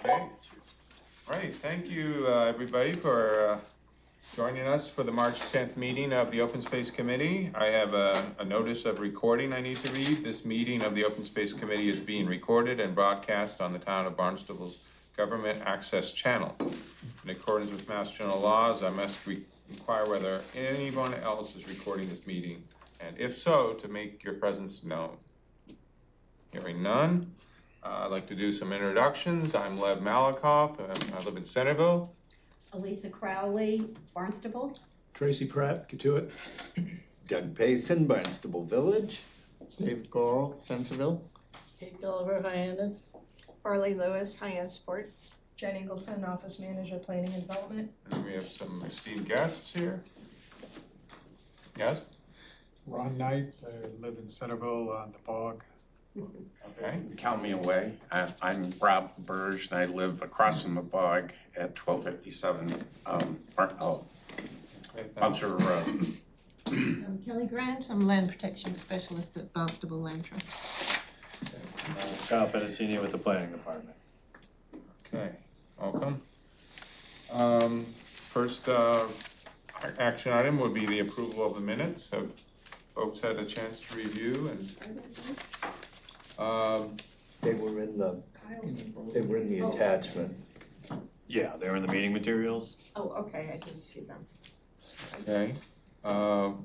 Okay. Right. Thank you, everybody, for joining us for the March 10th meeting of the Open Space Committee. I have a notice of recording I need to read. This meeting of the Open Space Committee is being recorded and broadcast on the town of Barnstable's Government Access Channel. In accordance with Mass General laws, I must inquire whether anyone else is recording this meeting, and if so, to make your presence known. Hearing none. I'd like to do some introductions. I'm Lev Malakoff. I live in Centerville. Elisa Crowley, Barnstable. Tracy Pratt, Katuitt. Doug Payson, Barnstable Village. Dave Goral, Centerville. Kate Gulliver, Hyannis. Farley Lewis, Hyannisport. Jen Ingleson, Office Manager, Planning and Development. And we have some esteemed guests here. Yes? Ron Knight, I live in Centerville on the Bog. Okay. Count me away. I'm Rob Burge, and I live across from the bog at 1257 Buncher Road. I'm Kelly Grant. I'm Land Protection Specialist at Barnstable Land Trust. Kyle Pedicini with the Planning Department. Okay. Welcome. First action item would be the approval of the minutes. Have folks had a chance to review and They were in the attachment. Yeah, they're in the meeting materials. Oh, okay, I didn't see them. okay.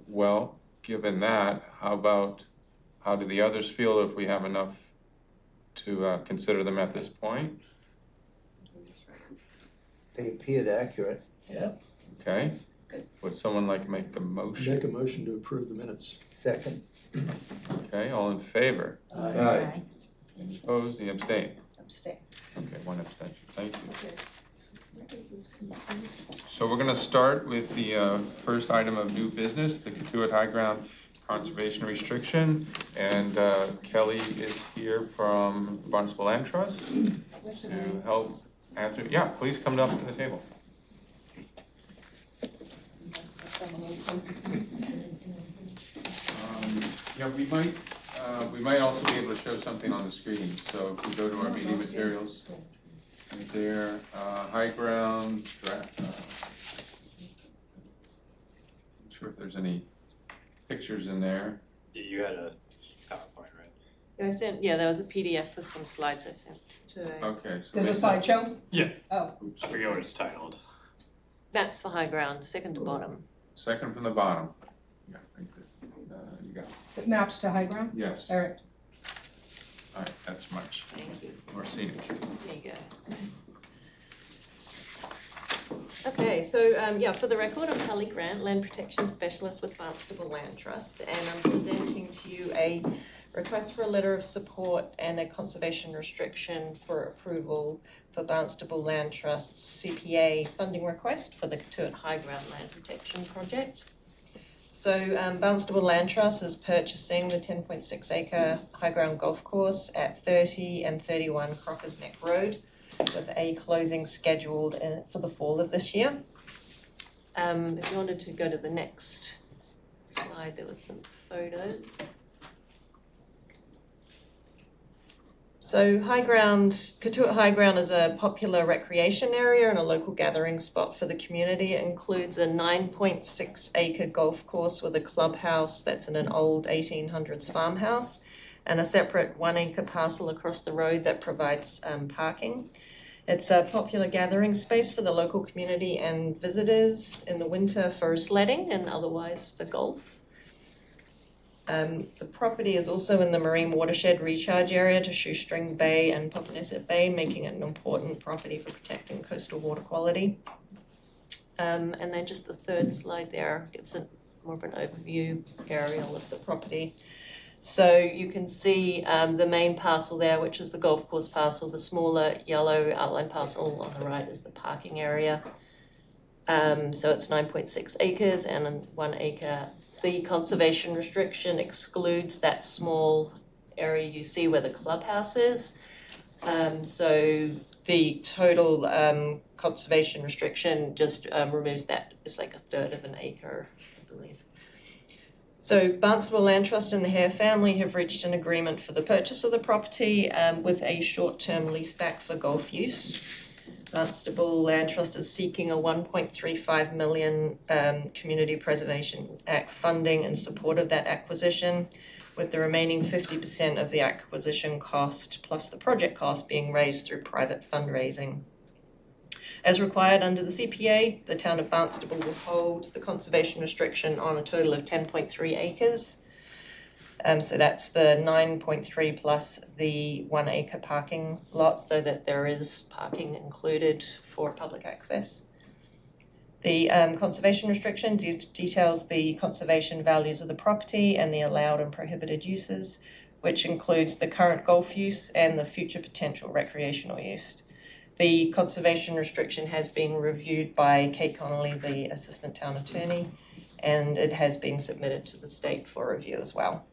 Well, given that, how do the others feel if we have enough to consider them at this point? They appeared accurate. Yep. Okay. Good. Would someone like to make a motion? Make a motion to approve the minutes. Second. Okay, all in favor? Aye. Any opposed? Any abstain? Abstain. Okay, one abstention. Thank you. So we're going to start with the first item of new business, the Katuitt High Ground Conservation Restriction. And Kelly is here from Barnstable Land Trust to help answer. Yeah, please come up to the table. Yeah, we might also be able to show something on the screen. So if we go to our meeting materials, right there, high ground draft. Not sure if there's any pictures in there. You had a PowerPoint, right? I sent, yeah, there was a PDF with some slides I sent today. Okay, so There's a slideshow? Yeah. Oh, I forget what it's titled. That's for high ground, second to bottom. second from the bottom. Yeah, right there. You got it. it maps to high ground? Yes. All right. All right, that's much Thank you. more scenic. There you go. Okay, so yeah, for the record, I'm Kelly Grant, Land Protection Specialist with Barnstable Land Trust, and I'm presenting to you a request for a letter of support and a conservation restriction for approval for Barnstable Land Trust's CPA funding request for the Katuitt High Ground Land Protection Project. So Barnstable Land Trust is purchasing the 10.6 acre high ground golf course at 30 and 31 Crockers Neck Road, with a closing scheduled for the fall of this year. If you wanted to go to the next slide, there was some photos. So Katuitt High Ground is a popular recreation area and a local gathering spot for the community. It includes a 9.6 acre golf course with a clubhouse that's in an old 1800s farmhouse, and a separate 1 acre parcel across the road that provides parking. It's a popular gathering space for the local community and visitors in the winter for sledding and otherwise for golf. The property is also in the Marine Watershed Recharge Area to Shoestring Bay and Popponesset Bay, making it an important property for protecting coastal water quality. And then just the third slide there gives it more of an overview aerial of the property. So you can see the main parcel there, which is the golf course parcel. The smaller yellow outline parcel on the right is the parking area. So it's 9.6 acres and 1 acre. The conservation restriction excludes that small area you see where the clubhouse is. So the total conservation restriction just removes that. It's like 1/3 of an acre, I believe. So Barnstable Land Trust and the Hare family have reached an agreement for the purchase of the property with a short-term leaseback for golf use. Barnstable Land Trust is seeking a $1.35 million Community Preservation Act funding in support of that acquisition, with the remaining 50% of the acquisition cost plus the project cost being raised through private fundraising. As required under the CPA, the town of Barnstable will hold the conservation restriction on a total of 10.3 acres. So that's the 9.3 plus the 1 acre parking lot, so that there is parking included for public access. The conservation restriction details the conservation values of the property and the allowed and prohibited uses, which includes the current golf use and the future potential recreational use. The conservation restriction has been reviewed by Kate Connolly, the Assistant Town Attorney, and it has been submitted to the state for review as well.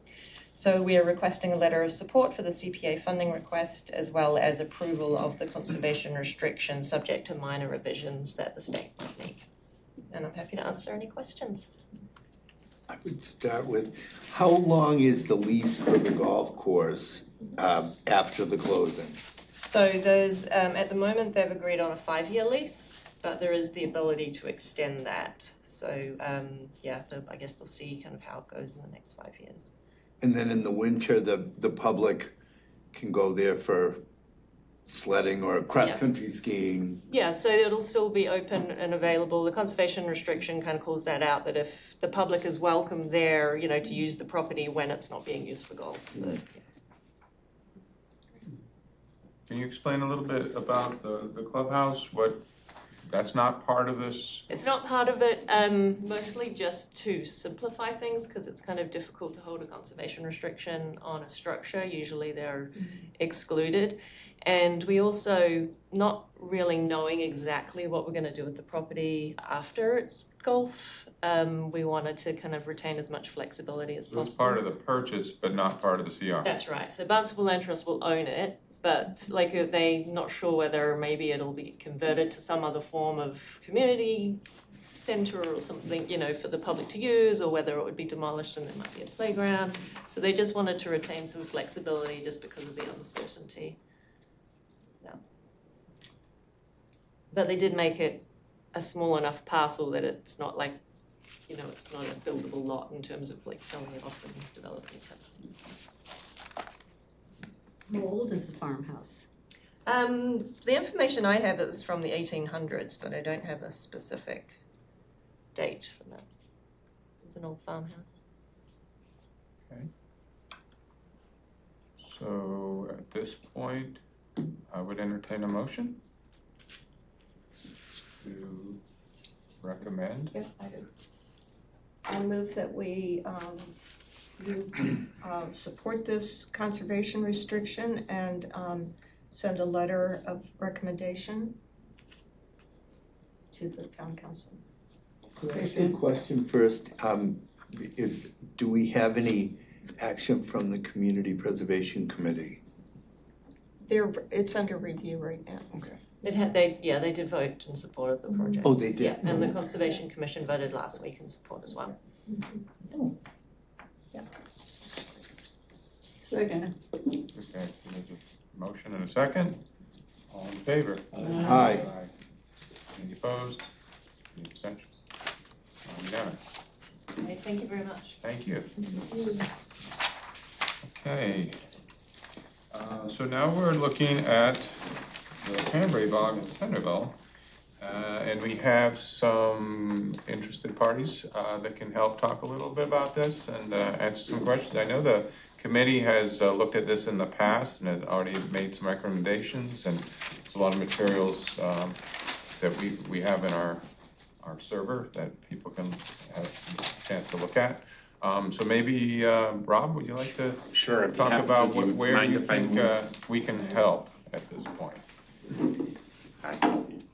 So we are requesting a letter of support for the CPA funding request, as well as approval of the conservation restriction subject to minor revisions that the state might make. And I'm happy to answer any questions. I would start with, how long is the lease for the golf course after the closing? So there's, at the moment, they've agreed on a 5-year lease, but there is the ability to extend that. So, I guess they'll see kind of how it goes in the next 5 years. And then in the winter, the public can go there for sledding or cross-country skiing? Yeah, so it'll still be open and available. The conservation restriction kind of calls that out, that if the public is welcome there, to use the property when it's not being used for golf, so. Yeah. Can you explain a little bit about the clubhouse? That's not part of this? It's not part of it, mostly just to simplify things, because it's kind of difficult to hold a conservation restriction on a structure. Usually they're excluded. And we also, not really knowing exactly what we're going to do with the property after it's golf, we wanted to kind of retain as much flexibility as possible. It was part of the purchase, but not part of the CR. That's right. So Barnstable Land Trust will own it, but they're not sure whether maybe it'll be converted to some other form of community center or something, for the public to use, or whether it would be demolished and there might be a playground. So they just wanted to retain some flexibility just because of the uncertainty. Yeah. But they did make it a small enough parcel that it's not like, it's not a buildable lot in terms of selling it off and developing it. How old is the farmhouse? The information I have is from the 1800s, but I don't have a specific date for that. It's an old farmhouse. Okay. So at this point, I would entertain a motion to recommend. Yes, I do. I move that we support this conservation restriction and send a letter of recommendation to the town council. Could I ask you a question first? Do we have any action from the Community Preservation Committee? It's under review right now. Okay. They did vote in support of the project. Oh, they did? Yeah, and the Conservation Commission voted last week in support as well. Second. Okay, there's a motion and a second. All in favor? Aye. Any opposed? Any abstentions? Unanimous. Okay, thank you very much. Thank you. Okay. So now we're looking at the Cranberry Bog in Centerville. And we have some interested parties that can help talk a little bit about this and answer some questions. I know the committee has looked at this in the past and had already made some recommendations, and there's a lot of materials that we have in our server that people can have a chance to look at. So maybe, Rob, would you like to Sure, I'd be talk happy about to. Do you where mind you if I think move? we can help at this point?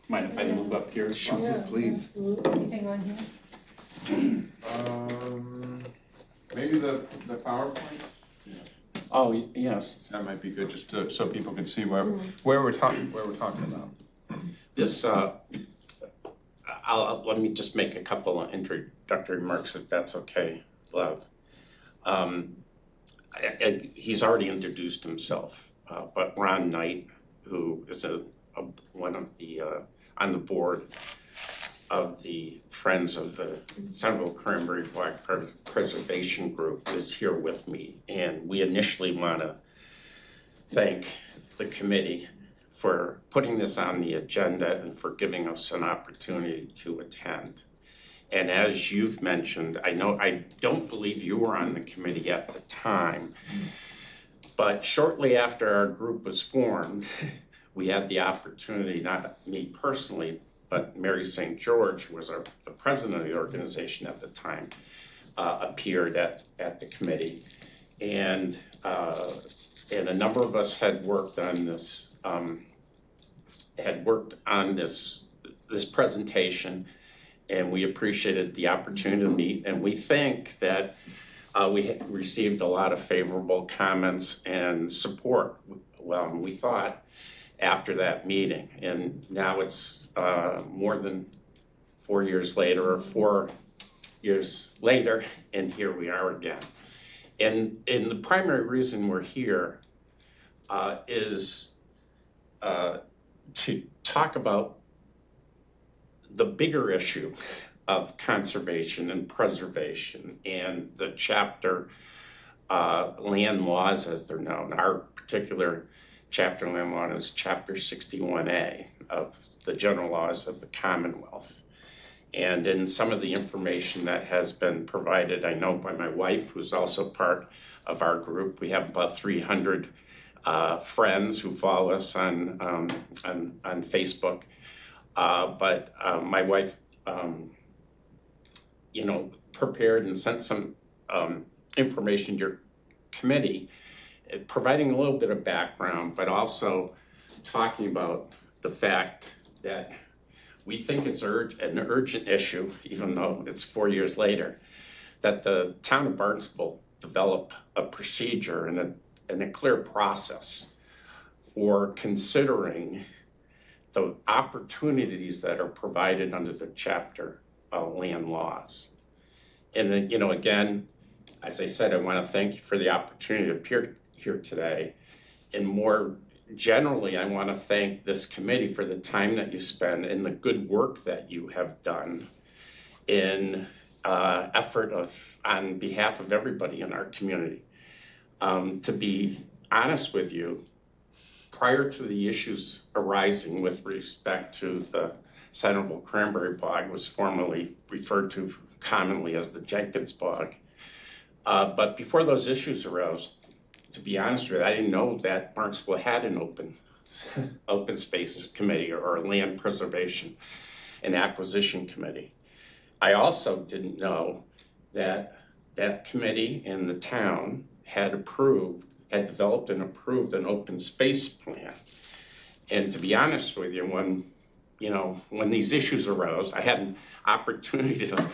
Mind if I move up here? as well? Sure, please. Anything on here? Maybe the PowerPoint? Oh, yes. That might be good, just so people can see where we're talking about. This, let me just make a couple of introductory remarks if that's okay, Love. He's already introduced himself, but Ron Knight, who is one of the, on the board of the Friends of the Central Cranberry Bog Preservation Group, is here with me. And we initially want to thank the committee for putting this on the agenda and for giving us an opportunity to attend. And as you've mentioned, I don't believe you were on the committee at the time, but shortly after our group was formed, we had the opportunity, not me personally, but Mary St. George, who was the president of the organization at the time, appeared at the committee. And a number of us had worked on this, this presentation, and we appreciated the opportunity to meet. And we think that we received a lot of favorable comments and support. Well, we thought after that meeting, and now it's more than 4 years later, or 4 years later, and here we are again. And the primary reason we're here is to talk about the bigger issue of conservation and preservation and the chapter land laws as they're known. Our particular chapter land law is chapter 61A of the general laws of the Commonwealth. And in some of the information that has been provided, I know by my wife, who's also part of our group, we have about 300 friends who follow us on Facebook. But my wife, prepared and sent some information to your committee, providing a little bit of background, but also talking about the fact that we think it's an urgent issue, even though it's 4 years later, that the town of Barnstable develop a procedure and a clear process for considering the opportunities that are provided under the chapter land laws. And then, again, as I said, I want to thank you for the opportunity to appear here today. And more generally, I want to thank this committee for the time that you spend and the good work that you have done in effort on behalf of everybody in our community. To be honest with you, prior to the issues arising with respect to the Central Cranberry Bog, was formerly referred to commonly as the Jenkins Bog. But before those issues arose, to be honest with you, I didn't know that Barnstable had an open space committee or a land preservation and acquisition committee. I also didn't know that that committee and the town had developed and approved an open space plan. And to be honest with you, when these issues arose, I had an opportunity to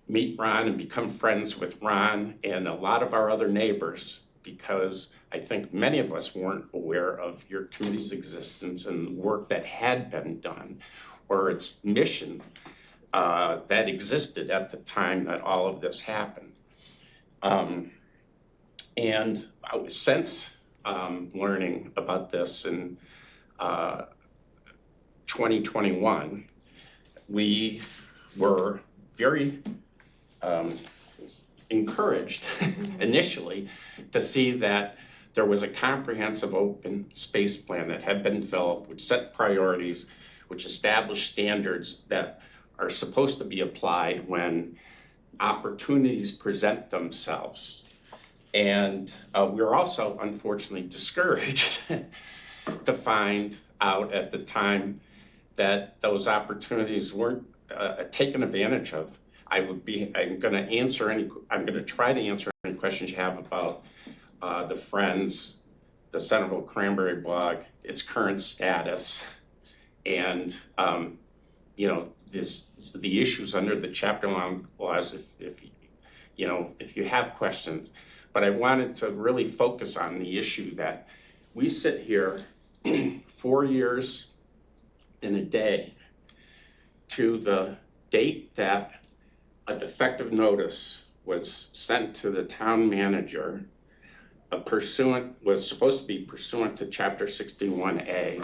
meet Ron and become friends with Ron and a lot of our other neighbors, because I think many of us weren't aware of your committee's existence and the work that had been done or its mission that existed at the time that all of this happened. And since learning about this in 2021, we were very encouraged initially to see that there was a comprehensive open space plan that had been developed, which set priorities, which established standards that are supposed to be applied when opportunities present themselves. And we were also unfortunately discouraged to find out at the time that those opportunities weren't taken advantage of. I'm going to try to answer any questions you have about the Friends, the Centerville Cranberry Bog, its current status, and the issues under the chapter laws. If you have questions, but I wanted to really focus on the issue that we sit here 4 years in a day to the date that a defective notice was sent to the town manager was supposed to be pursuant to Chapter 61A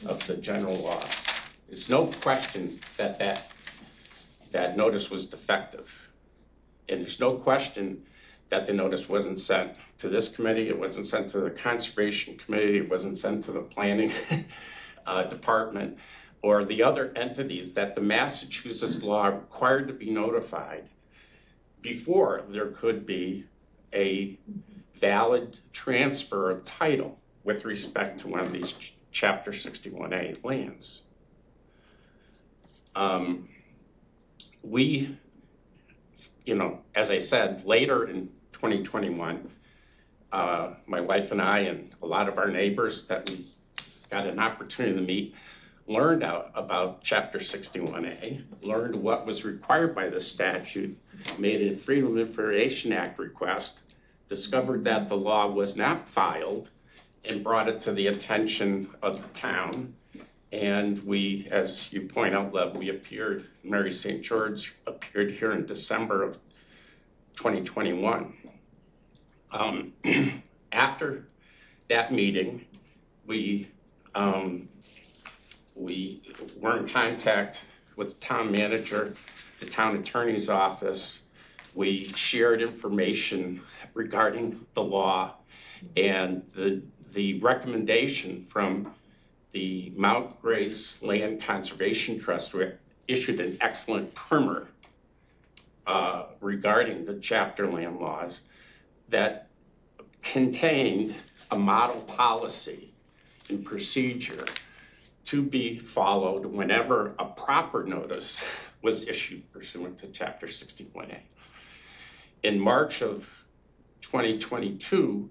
of the general laws. There's no question that notice was defective. And there's no question that the notice wasn't sent to this committee, it wasn't sent to the Conservation Committee, it wasn't sent to the Planning Department, or the other entities that the Massachusetts law required to be notified before there could be a valid transfer of title with respect to one of these Chapter 61A lands. We, as I said, later in 2021, my wife and I and a lot of our neighbors that we got an opportunity to meet learned out about Chapter 61A, learned what was required by the statute, made a Freedom of Information Act request, discovered that the law was not filed, and brought it to the attention of the town. And we, as you point out, Lev, Mary St. George appeared here in December of 2021. After that meeting, we were in contact with the town manager, the town attorney's office. We shared information regarding the law, and the recommendation from the Mount Grace Land Conservation Trust issued an excellent primer regarding the chapter land laws that contained a model policy and procedure to be followed whenever a proper notice was issued pursuant to Chapter 61A. In March of 2022,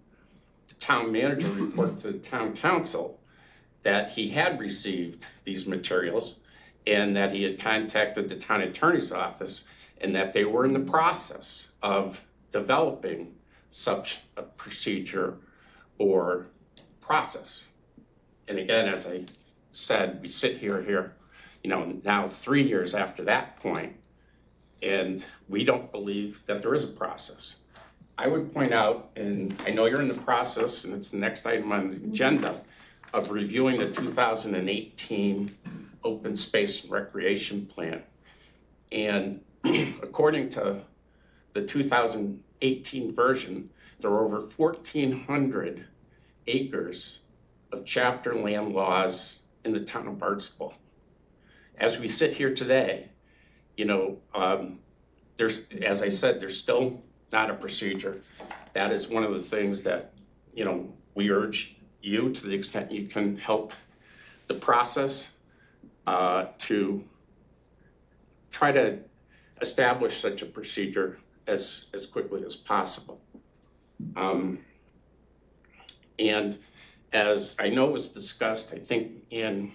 the town manager reported to the town council that he had received these materials and that he had contacted the town attorney's office and that they were in the process of developing such a procedure or process. And again, as I said, we sit here, now 3 years after that point, and we don't believe that there is a process. I would point out, and I know you're in the process, and it's the next item on the agenda, of reviewing the 2018 Open Space and Recreation Plan. And according to the 2018 version, there are over 1,400 acres of chapter land laws in the town of Barnstable. As we sit here today, there's, as I said, there's still not a procedure. That is one of the things that, we urge you, to the extent you can help the process, to try to establish such a procedure as quickly as possible. And as I know was discussed, I think in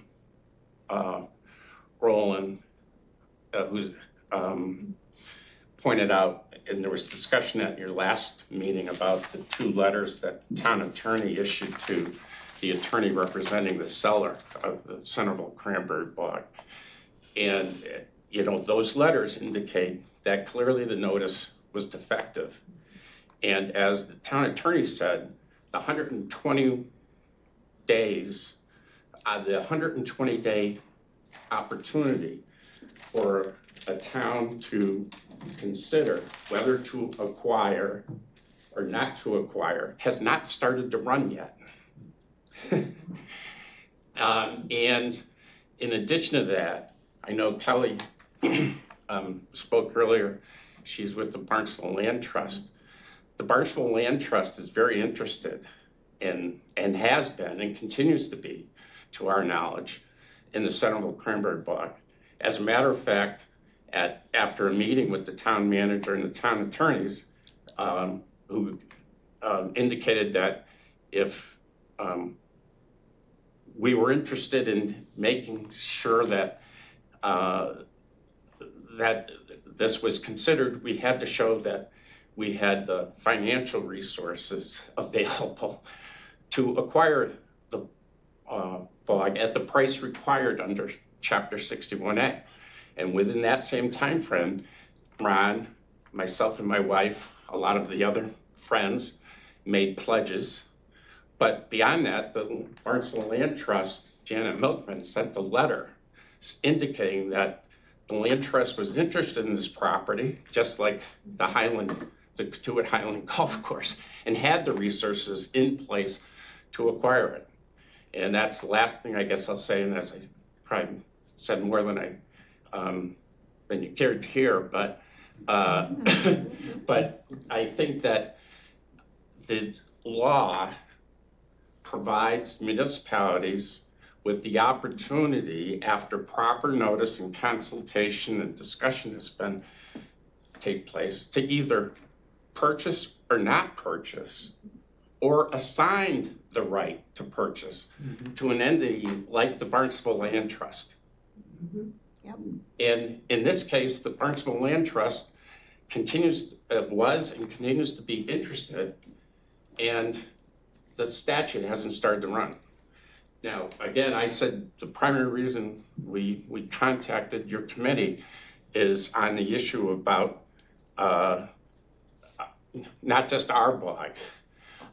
Roland, who's pointed out, and there was discussion at your last meeting about the 2 letters that the town attorney issued to the attorney representing the seller of the Centerville Cranberry Bog. And, those letters indicate that clearly the notice was defective. And as the town attorney said, the 120 days, the 120-day opportunity for a town to consider whether to acquire or not to acquire has not started to run yet. And in addition to that, I know Kelly spoke earlier. She's with the Barnstable Land Trust. The Barnstable Land Trust is very interested in, and has been and continues to be, to our knowledge, in the Centerville Cranberry Bog. As a matter of fact, after a meeting with the town manager and the town attorneys, who indicated that if we were interested in making sure that that this was considered, we had to show that we had the financial resources available to acquire the bog at the price required under Chapter 61A. And within that same time frame, Ron myself and my wife, a lot of the other friends made pledges. But beyond that, the Barnstable Land Trust, Janet Milkman, sent a letter indicating that the Land Trust was interested in this property, just like the Katuitt Highland Golf Course, and had the resources in place to acquire it. And that's the last thing I guess I'll say, and as I probably said more than you cared to hear, but but I think that the law provides municipalities with the opportunity, after proper notice and consultation and discussion has been take place, to either purchase or not purchase, or assign the right to purchase to an entity like the Barnstable Land Trust. Yep. And in this case, the Barnstable Land Trust was and continues to be interested, and the statute hasn't started to run. Now, again, I said the primary reason we contacted your committee is on the issue about not just our blog,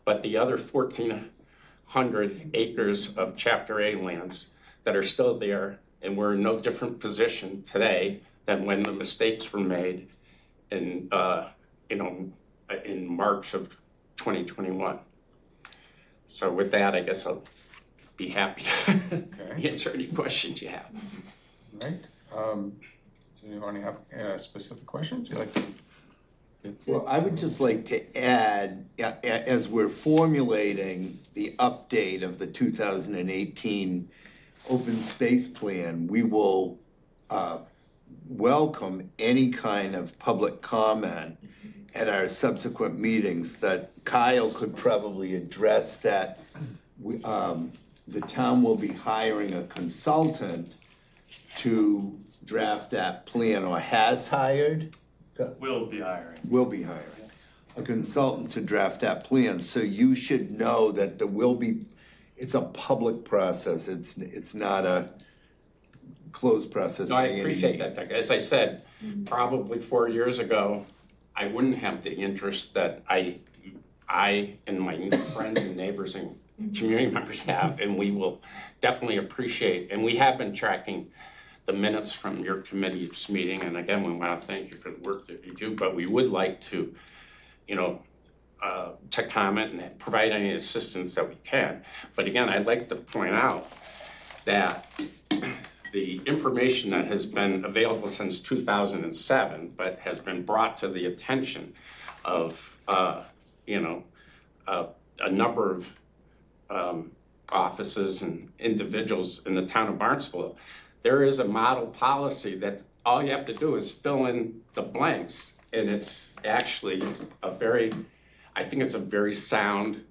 but the other 1,400 acres of Chapter A lands that are still there, and we're in no different position today than when the mistakes were made in March of 2021. So with that, I guess I'll be happy to answer any questions you have. Right. Does anyone have specific questions you'd like to? Well, I would just like to add, as we're formulating the update of the 2018 open space plan, we will welcome any kind of public comment at our subsequent meetings. That Kyle could probably address that. The town will be hiring a consultant to draft that plan, or has hired. Will be hiring. Will be hiring a consultant to draft that plan. So you should know that it's a public process. It's not a closed process. No, I appreciate that. As I said, probably 4 years ago, I wouldn't have the interest that I and my friends and neighbors and community members have, and we will definitely appreciate, and we have been tracking the minutes from your committee's meeting, and again, we want to thank you for the work that you do, but we would like to, to comment and provide any assistance that we can. But again, I'd like to point out that the information that has been available since 2007, but has been brought to the attention of, a number of offices and individuals in the town of Barnstable, there is a model policy that all you have to do is fill in the blanks. And it's actually I think it's a very sound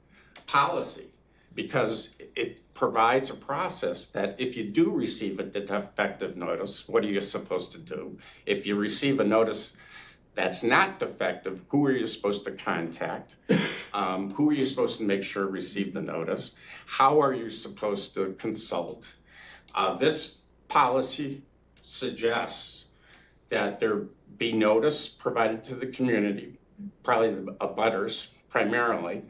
policy, because it provides a process that if you do receive a defective notice, what are you supposed to do? If you receive a notice that's not defective, who are you supposed to contact? Who are you supposed to make sure received the notice? How are you supposed to consult? This policy suggests that there be notice provided to the community, probably the abutters primarily,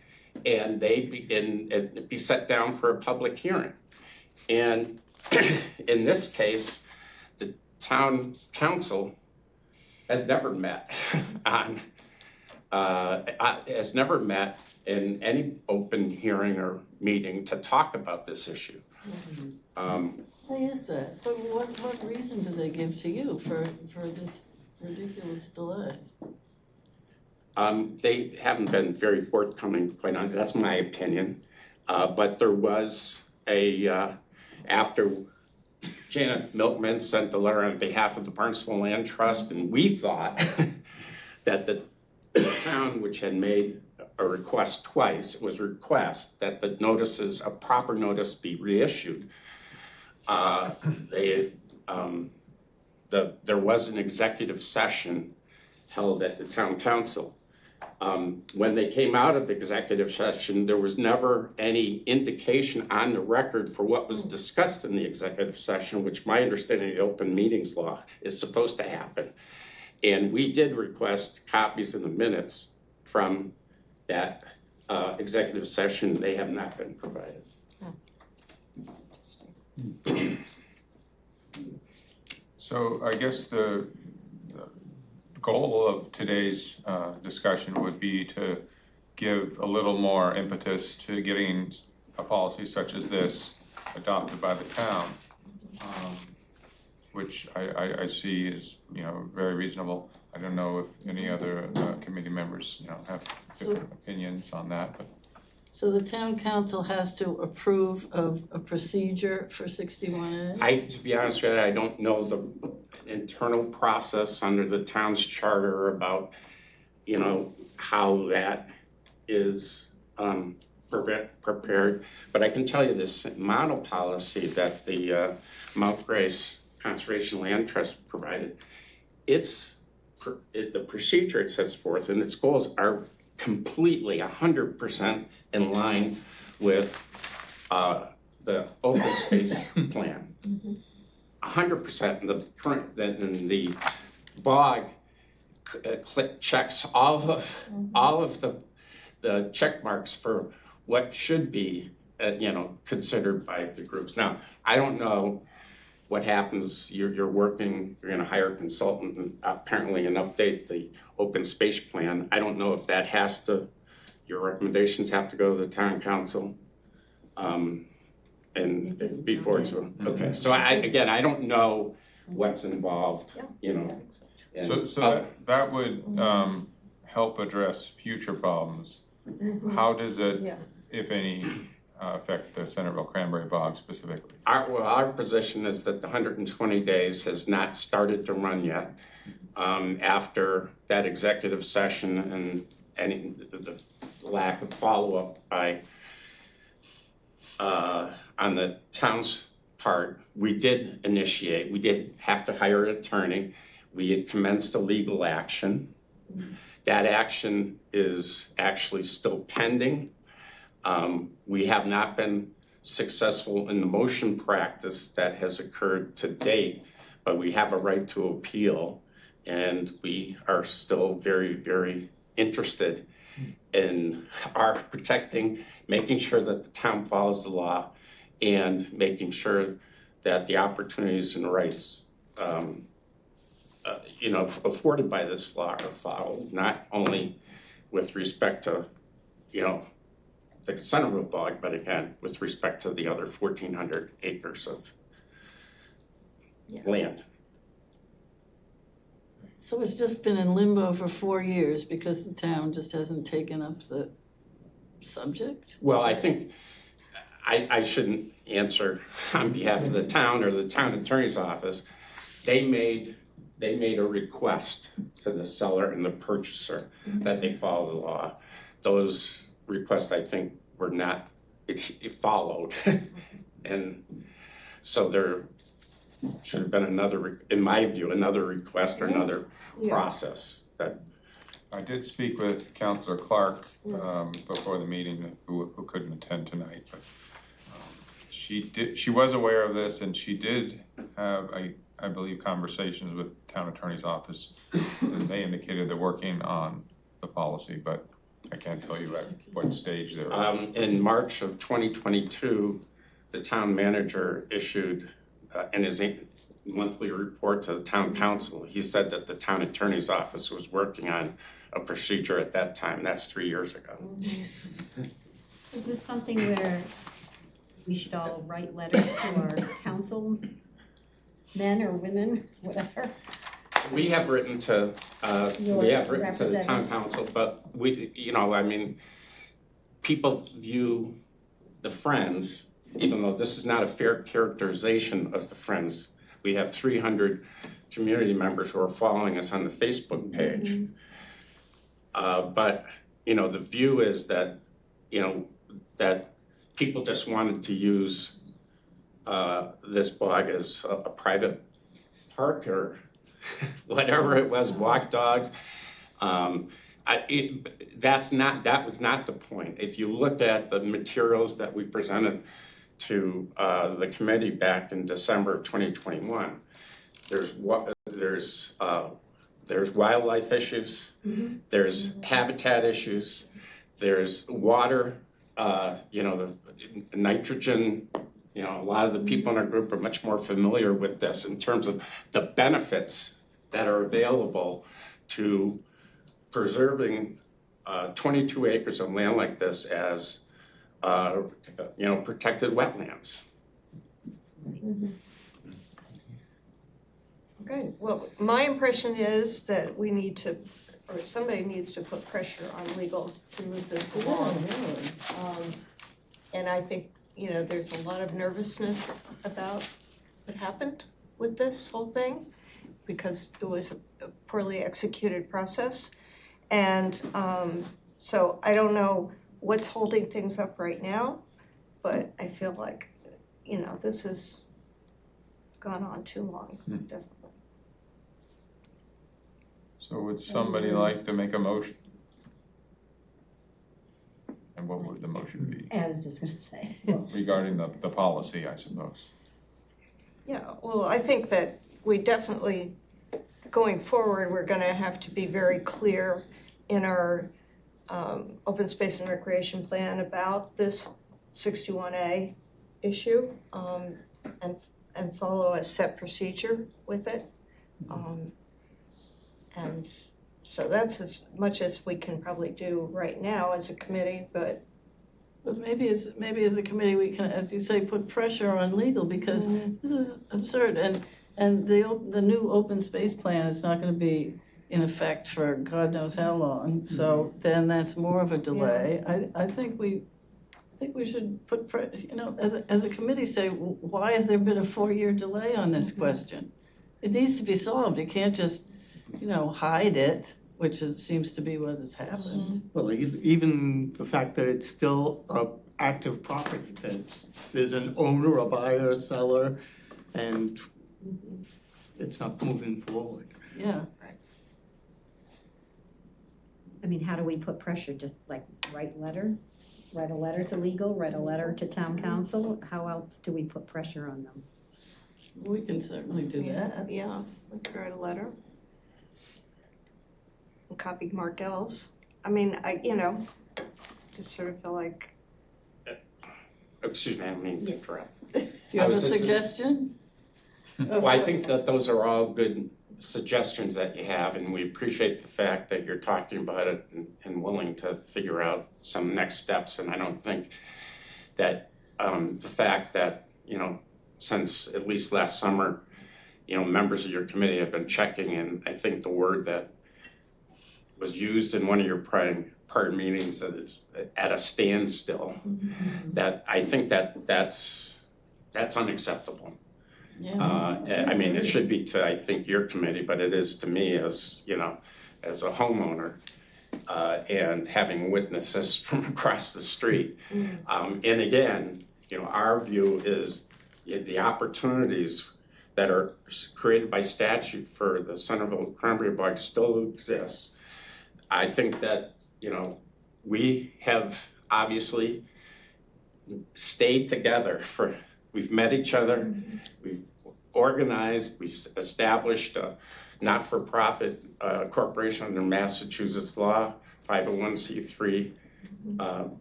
and be set down for a public hearing. And in this case, the town council has never met has never met in any open hearing or meeting to talk about this issue. Why is that? But what reason do they give to you for this ridiculous delay? They haven't been very forthcoming, quite honestly. That's my opinion. But there was after Janet Milkman sent the letter on behalf of the Barnstable Land Trust, and we thought that the town, which had made a request twice, it was a request that the notices, a proper notice, be reissued. There was an executive session held at the town council. When they came out of the executive session, there was never any indication on the record for what was discussed in the executive session, which my understanding of the open meetings law is supposed to happen. And we did request copies of the minutes from that executive session. They have not been provided. So I guess the goal of today's discussion would be to give a little more impetus to getting a policy such as this adopted by the town, which I see is, very reasonable. I don't know if any other committee members, have different opinions on that, but. So the town council has to approve of a procedure for 61A? To be honest with you, I don't know the internal process under the town's charter about, how that is prepared. But I can tell you this model policy that the Mount Grace Conservation Land Trust provided, the procedure it sets forth and its goals are completely 100% in line with the open space plan. 100%. In the bog checks all of the check marks for what should be considered by the groups. Now, I don't know what happens. You're going to hire a consultant and apparently update the open space plan. I don't know if that your recommendations have to go to the town council and be forward to them. Okay, so I don't know what's involved, And, So that would help address future problems. How does it, if any, affect the Centerville Cranberry Bog specifically? Our position is that the 120 days has not started to run yet. After that executive session and the lack of follow-up by on the town's part, we did have to hire an attorney. We had commenced a legal action. That action is actually still pending. We have not been successful in the motion practice that has occurred to date, but we have a right to appeal, and we are still very, very interested in our making sure that the town follows the law and making sure that the opportunities and rights afforded by this law are followed, not only with respect to, the Centerville Bog, but again, with respect to the other 1,400 acres of land. So it's just been in limbo for 4 years because the town just hasn't taken up the subject? Well, I think I shouldn't answer on behalf of the town or the town attorney's office. They made a request to the seller and the purchaser that they follow the law. Those requests, I think, were not followed. And so there should have been in my view, another request or another process that. I did speak with Councilor Clark before the meeting, who couldn't attend tonight, but she was aware of this, and she did have, I believe, conversations with the town attorney's office, and they indicated they're working on the policy, but I can't tell you at what stage they're at. In March of 2022, the town manager issued in his monthly report to the town council, he said that the town attorney's office was working on a procedure at that time. That's 3 years ago. Is this something where we should all write letters to our council, men or women, whatever? We have written to the town council, but people view the Friends, even though this is not a fair characterization of the Friends. We have 300 community members who are following us on the Facebook page. But the view is that, that people just wanted to use this bog as a private park or whatever it was, walk dogs. That was not the point. If you look at the materials that we presented to the committee back in December of 2021, there's the there's wildlife issues, there's habitat issues, there's water, the nitrogen. A lot of the people in our group are much more familiar with this in terms of the benefits that are available to preserving 22 acres of land like this as, protected wetlands. Okay, well, my impression is that we need to, or somebody needs to put pressure on legal to move this Yeah, along. really. And I think, there's a lot of nervousness about what happened with this whole thing because it was a poorly executed process. And so I don't know what's holding things up right now, but I feel like, this has gone on too long, definitely. So would somebody like to make a motion? And what would the motion be? I was just gonna say. Regarding the policy, I suppose. Yeah, well, I think that we definitely, going forward, we're gonna have to be very clear in our open space and recreation plan about this 61A issue, and follow a set procedure with it. And so that's as much as we can probably do right now as a committee, but But maybe as a committee, we can, as you say, put pressure on legal, because this is absurd, and the new open space plan is not gonna be in effect for God knows how long, so then that's more of a delay. I think we should put as a committee, say, why has there been a 4-year delay on this question? It needs to be solved, you can't just, hide it, which seems to be what has happened. Well, even the fact that it's still a active property, that there's an owner, a buyer, a seller, and it's not moving forward. Yeah. I mean, how do we put pressure? Just like write a letter to legal, write a letter to town council? How else do we put pressure on them? We can certainly do that. yeah, we could write a letter. And copy Mark Ells. I mean, just sort of feel like. Excuse me, I didn't mean to interrupt. Do you have a was just- suggestion? Well, I think that those are all good suggestions that you have, and we appreciate the fact that you're talking about it and willing to figure out some next steps. And I don't think that the fact that, since at least last summer, members of your committee have been checking, and I think the word that was used in one of your prior meetings, that it's at a standstill, that I think that's unacceptable. Yeah. I mean, it should be to, I think, your committee, but it is to me as, as a homeowner, and having witnesses from across the street. And again, our view is the opportunities that are created by statute for the Centerville Cranberry Bog still exist. I think that, we have obviously stayed together we've met each other, we've organized, we've established a not-for-profit corporation under Massachusetts law, 501c3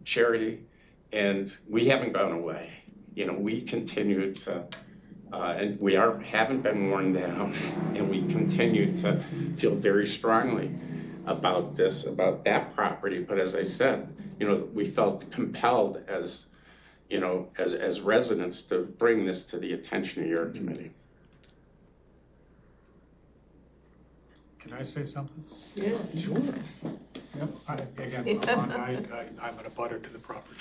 charity, and we haven't gone away. We continue to, and we haven't been worn down, and we continue to feel very strongly about that property. But as I said, we felt compelled as residents to bring this to the attention of your committee. Can I say something? Yes. Sure. Yep, again, I'm an abutter to the property,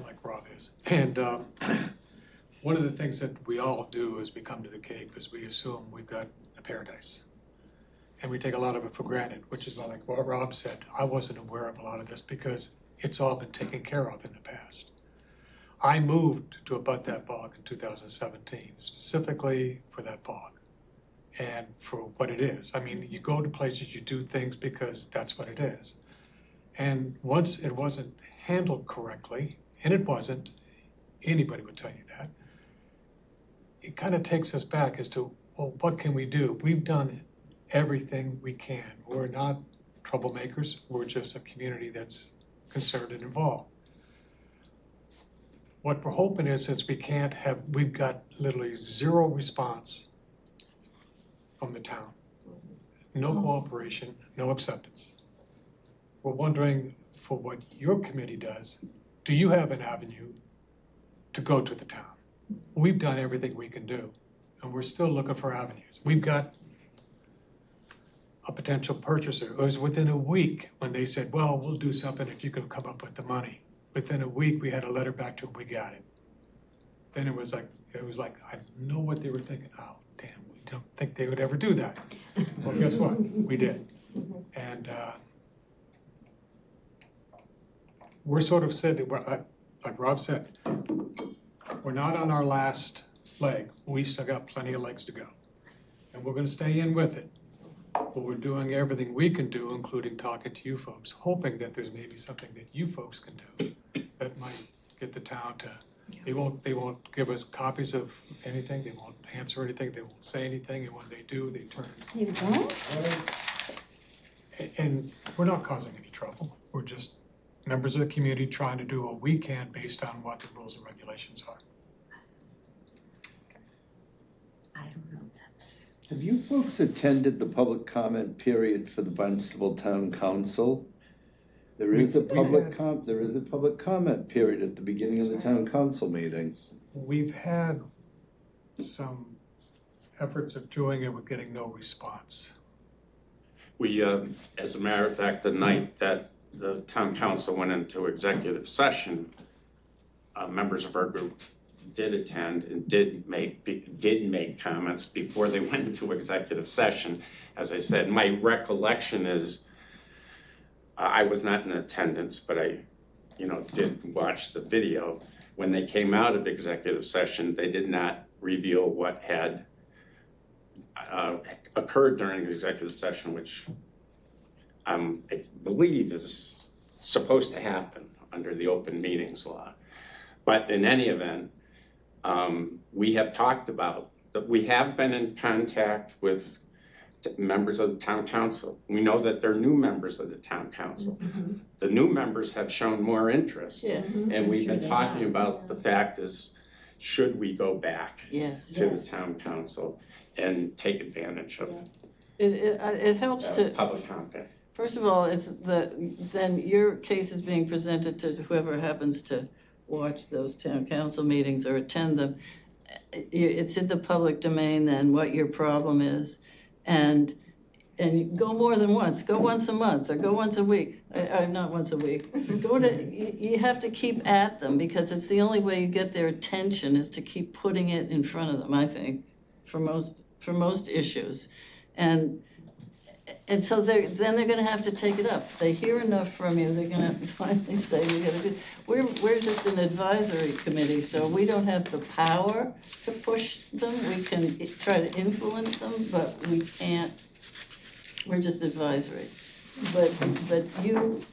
like Rob is. And one of the things that we all do is we come to the Cape is we assume we've got a paradise. And we take a lot of it for granted, which is like what Rob said. I wasn't aware of a lot of this because it's all been taken care of in the past. I moved to abut that bog in 2017, specifically for that bog and for what it is. I mean, you go to places, you do things because that's what it is. And once it wasn't handled correctly, and it wasn't, anybody would tell you that, it kind of takes us back as to, well, what can we do? We've done everything we can. We're not troublemakers, we're just a community that's concerned and involved. What we're hoping is, since we've got literally zero response from the town. No cooperation, no acceptance. We're wondering, for what your committee does, do you have an avenue to go to the town? We've done everything we can do, and we're still looking for avenues. We've got a potential purchaser. It was within a week when they said, well, we'll do something if you can come up with the money. Within a week, we had a letter back to them, we got it. Then it was like, I know what they were thinking, oh, damn, we don't think they would ever do that. Well, guess what? We did. And we're sort of said, like Rob said, we're not on our last leg. We still got plenty of legs to go. And we're gonna stay in with it. But we're doing everything we can do, including talking to you folks, hoping that there's maybe something that you folks can do that might get the town to, they won't give us copies of anything, they won't answer anything, they won't say anything, and when they do, they turn. You don't? And we're not causing any trouble, we're just members of the community trying to do what we can based on what the rules and regulations are. I don't know, that's. Have you folks attended the public comment period for the Barnstable Town Council? There is a public comment period at the beginning of the town council meeting. We've had some efforts of doing it with getting no response. We, as a matter of fact, the night that the town council went into executive session, members of our group did attend and did make comments before they went into executive session. As I said, my recollection is, I was not in attendance, but I, did watch the video. When they came out of executive session, they did not reveal what had occurred during the executive session, which I believe is supposed to happen under the open meetings law. But in any event, we have talked about that we have been in contact with members of the town council. We know that they're new members of the town council. Mm-hmm. The new members have shown more interest. Yes. And we've been talking about the fact is, should we go back Yes. to the town council and take advantage of It helps to, public comment? first of all, then your case is being presented to whoever happens to watch those town council meetings or attend them. It's in the public domain then what your problem is. And go more than once, go once a month or go once a week, not once a week. You have to keep at them because it's the only way you get their attention is to keep putting it in front of them, I think, for most issues. And so then they're gonna have to take it up. They hear enough from you, they're gonna finally say, we gotta do. We're just an advisory committee, so we don't have the power to push them. We can try to influence them, but we can't, we're just advisory. But you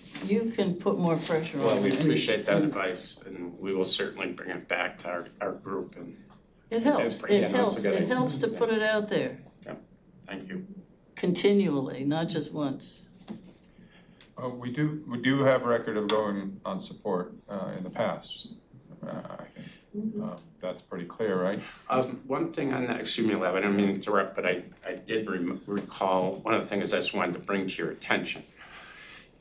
can put more pressure on them. Well, we appreciate that advice and we will certainly bring it back to our group and It helps, Yeah, it no, it's helps, a good it idea. helps to put it out there thank you. continually, not just once. We do have a record of going on support in the past. I think that's pretty clear, right? One thing on that, excuse me, Lev, I don't mean to interrupt, but I did recall, one of the things I just wanted to bring to your attention.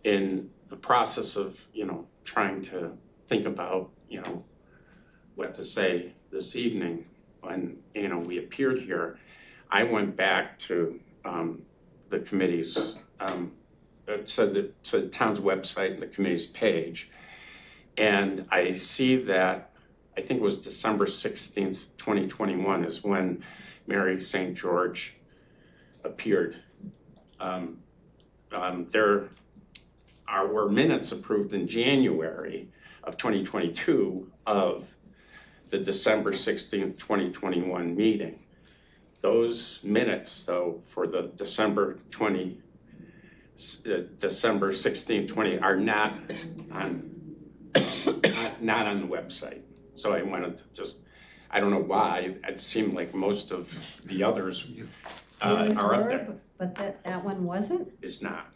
In the process of, trying to think about, what to say this evening, when, we appeared here, I went back to the committee's, to the town's website and the committee's page. And I see that, I think it was December 16th, 2021 is when Mary St. George appeared. There were minutes approved in January of 2022 of the December 16th, 2021 meeting. Those minutes, though, for the December 16th, 20 are not on the website. So I wanted to I don't know why, it seemed like most of the others Yours are up were, there. but that one wasn't? It's not.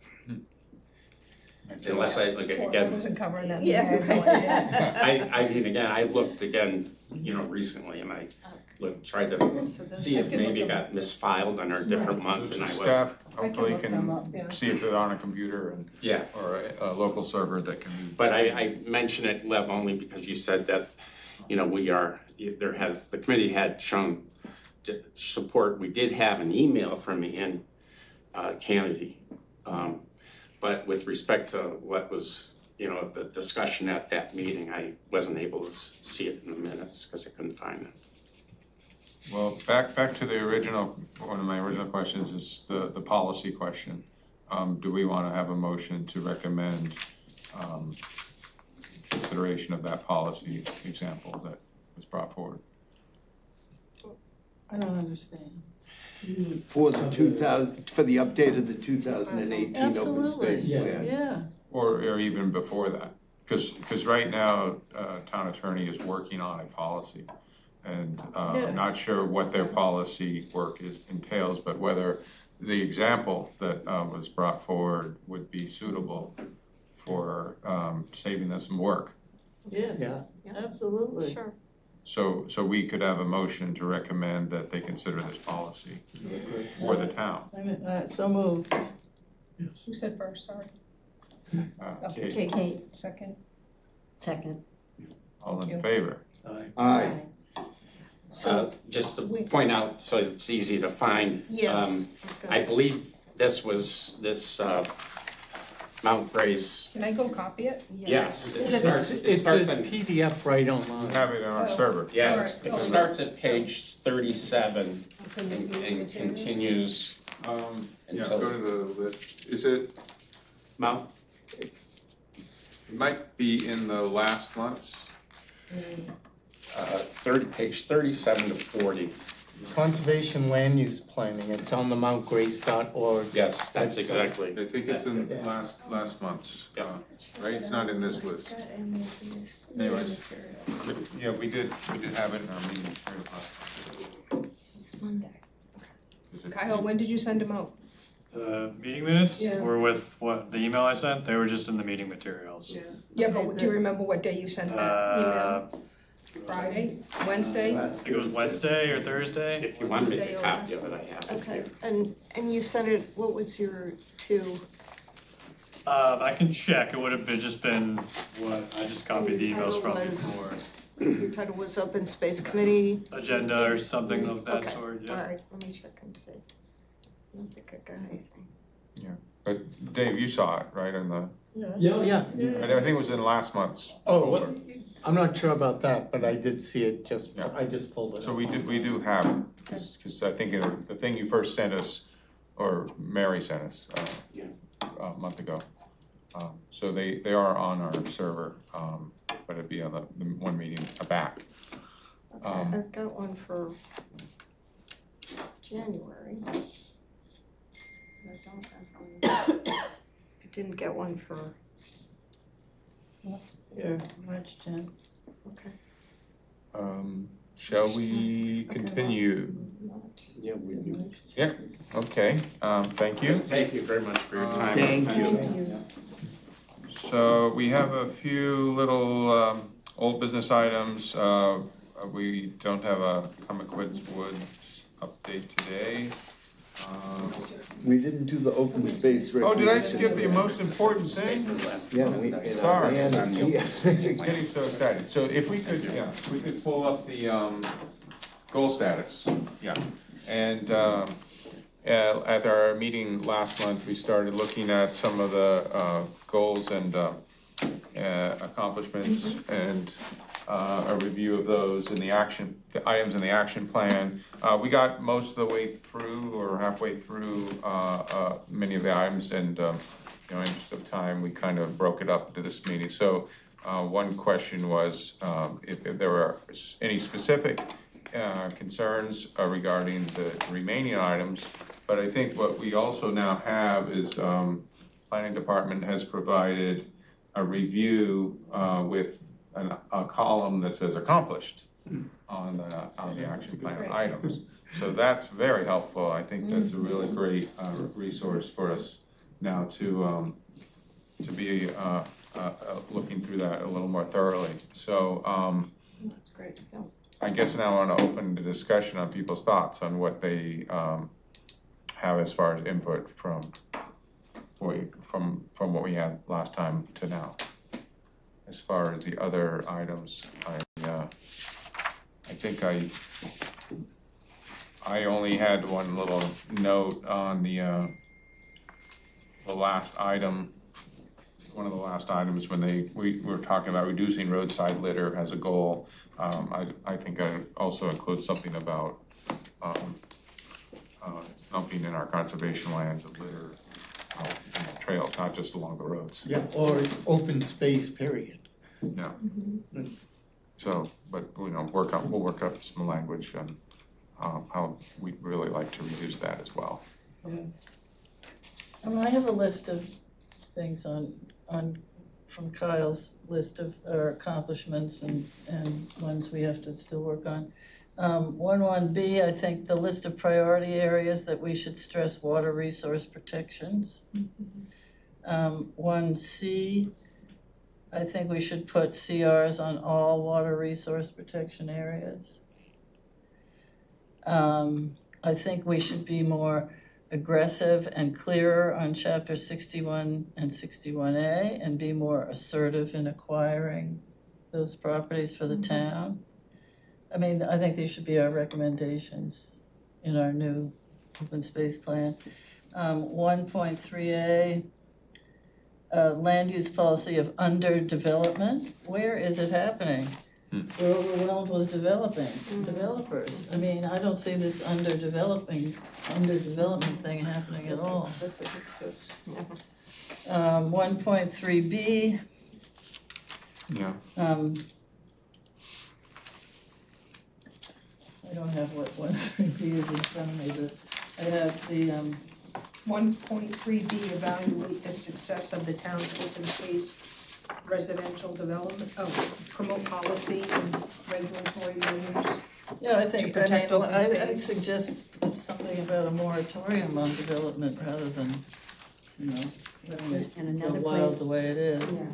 Unless I look Four again, wasn't covering them. Yeah, I had no idea. I mean, again, I looked again, recently, and I tried to see if maybe it got misfiled on a different month, and I wasn't. Staff I hopefully look them up, yeah. can see if they're on a computer and, Yeah, or a local server that can be. but I mention it, Lev, only because you said that, the committee had shown support. We did have an email from Ian Kennedy. But with respect to what was, the discussion at that meeting, I wasn't able to see it in the minutes because I couldn't find it. Well, back to the original, one of my original questions is the policy question. Do we want to have a motion to recommend consideration of that policy example that was brought forward? I don't understand. For the for the update of the 2018 open Absolutely. space plan. Yeah, Or even before that? Because right now, town attorney is working on a policy. And Yeah. I'm not sure what their policy work entails, but whether the example that was brought forward would be suitable for saving them some work. yes, Yeah. absolutely. Sure. So we could have a motion to recommend that they consider this policy for the town. So moved. Who said first, sorry? Okay, Kate, Second? second. all in favor? Aye. So, Just to we- point out, so it's easy to find. yes. I was gonna say. believe this Mount Grace, Can I go copy it? yes, it It starts says on, PDF right We online. have it on our Oh. server. yeah, Alright. it starts at page 37 It's in this and meeting materials? continues Yeah, until go to the list. Is it, Mount, it might be in the last month's? page 37 to 40. Conservation land use planning, it's on the mountgrace.org. Yes, that's exactly. I think it's in last month's, right? It's not in this list. Anyways, yeah, we did have it in our meeting material. It's Monday. Is it- Kyle, when did you send them out? Meeting minutes Yeah. were with the email I sent, they were just in the meeting materials. Yeah, but do you remember what day you sent that email? I Friday, Wednesday? think it was Wednesday or Thursday. If you want to make a copy of it, I have it Okay, here. and you sent it, what was your two? I can check, it would have just been what, I just copied the Your emails title from was- before. Your title was Open Space Committee? Agenda or something of that Okay, sort, yeah. all right, let me check and see. I don't think I got anything. But Dave, you saw it, right, in the, Yeah. I think it was in last month's Oh, folder. I'm not sure about that, but I did see it Yeah. I just pulled it So up. we do have it, because I think the thing you first sent us, or Mary sent us, Yeah. a month ago. So they are on our server, but it'd be on the one meeting back. Okay, I've got one for January. I don't have one. I didn't get one for, Here, March 10th. okay. Shall we continue? Yeah, we do. Okay, thank you. Thank you very much for your time. Thank and you. attention. So we have a few little old business items. We don't have a Comic Woods update today. We didn't do the open space Oh, did I recreation. skip the most important thing? Yeah, we. Sorry. Diana's here. Getting so excited. So if we could, we could pull up the goal status. Yeah. And at our meeting last month, we started looking at some of the goals and accomplishments and a review of those in the items in the action plan. We got most of the way through or halfway through many of the items, and in interest of time, we kind of broke it up into this meeting. So one question was if there were any specific concerns regarding the remaining items. But I think what we also now have is planning department has provided a review with a column that says accomplished. on the action plan items. So that's very helpful. I think that's a really great resource for us now to be looking through that a little more thoroughly. So That's great, yeah. I guess now I want to open the discussion on people's thoughts on what they have as far as input from what we had last time to now. As far as the other items, I think I only had one little note on the last item. One of the last items when we were talking about reducing roadside litter as a goal. I think I also include something about dumping in our conservation lands of litter out in the trails, not just along the roads. Yeah, or open space, period. Yeah. So, but we'll work up some language on how we'd really like to reduce that as well. I have a list of things from Kyle's list of our accomplishments and ones we have to still work on. 1.1B, I think the list of priority areas that we should stress water resource protections. 1C, I think we should put CRs on all water resource protection areas. I think we should be more aggressive and clearer on chapter 61 and 61A and be more assertive in acquiring those properties for the town. I mean, I think these should be our recommendations in our new open space plan. 1.3A, land use policy of underdevelopment. Where is it happening? We're overwhelmed with developers. I mean, I don't see this underdevelopment thing happening at all. Doesn't exist, no. 1.3B. Yeah. I don't have what 1.3B is in front of me, but I have the 1.3B, evaluate the success of the town's open space residential development, promote policy and regulatory measures. yeah, I think, To protect open I'd space. suggest something about a moratorium on development rather than, letting it And go another wild place, the way it is. yeah,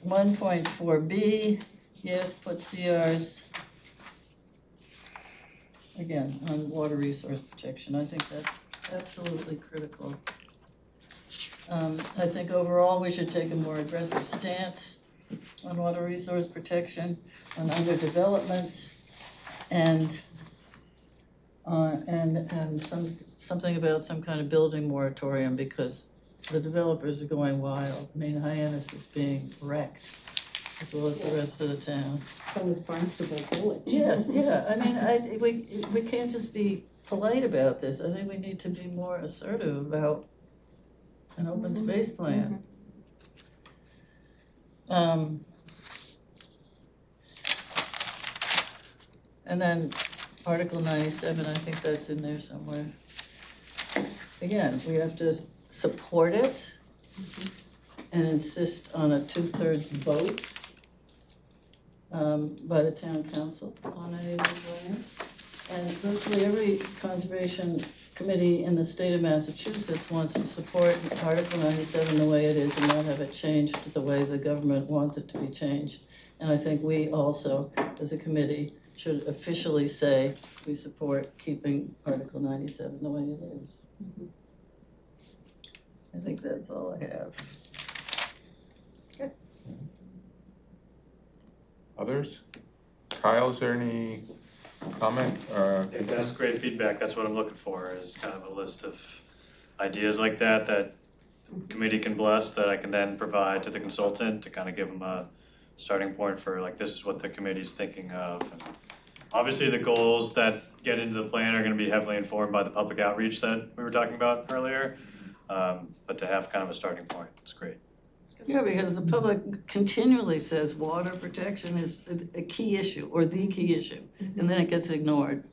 1.4B, yes, put CRs, again, on water resource protection. I think that's absolutely critical. I think overall, we should take a more aggressive stance on water resource protection, on underdevelopment, and something about some kind of building moratorium, because the developers are going wild. I mean, Hyannis is being wrecked, as well as the rest of the town. so is Barnstable Village. Yes, yeah, I mean, we can't just be polite about this. I think we need to be more assertive about an open space plan. And then Article 97, I think that's in there somewhere. Again, we have to support it and insist on a 2/3 vote by the town council on any of these lands. And virtually every conservation committee in the state of Massachusetts wants to support Article 97 the way it is and not have it changed the way the government wants it to be changed. And I think we also, as a committee, should officially say we support keeping Article 97 the way it is. I think that's all I have. Others? Kyle, is there any comment? If that's great feedback, that's what I'm looking for, is kind of a list of ideas like that the committee can bless, that I can then provide to the consultant to kind of give them a starting point for, like, this is what the committee's thinking of. And obviously, the goals that get into the plan are gonna be heavily informed by the public outreach that we were talking about earlier. But to have kind of a starting point, it's great. Yeah, because the public continually says water protection is a key issue or the key issue, and then it gets ignored.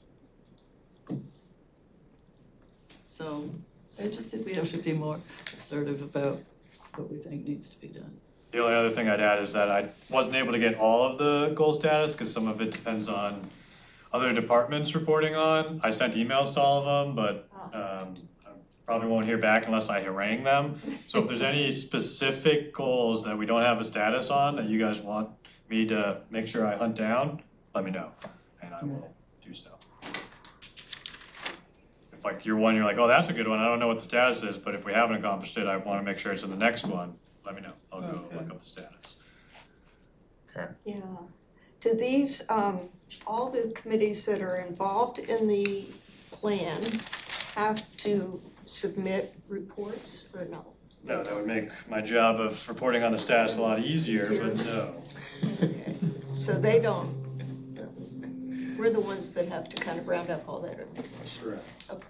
So I just think we have to be more assertive about what we think needs to be done. The only other thing I'd add is that I wasn't able to get all of the goal status, because some of it depends on other departments reporting on. I sent emails to all of them, but I probably won't hear back unless I harangue them. So if there's any specific goals that we don't have a status on that you guys want me to make sure I hunt down, let me know, and I will do so. If like you're like, oh, that's a good one, I don't know what the status is, but if we haven't accomplished it, I wanna make sure it's in the next one, let me know, I'll go look up the status. Okay. Yeah. Do these, all the committees that are involved in the plan have to submit reports or no? No, that would make my job of reporting on the status a lot easier, but no. Okay. So they don't, we're the ones that have to kind of round up all that information. Correct. Okay.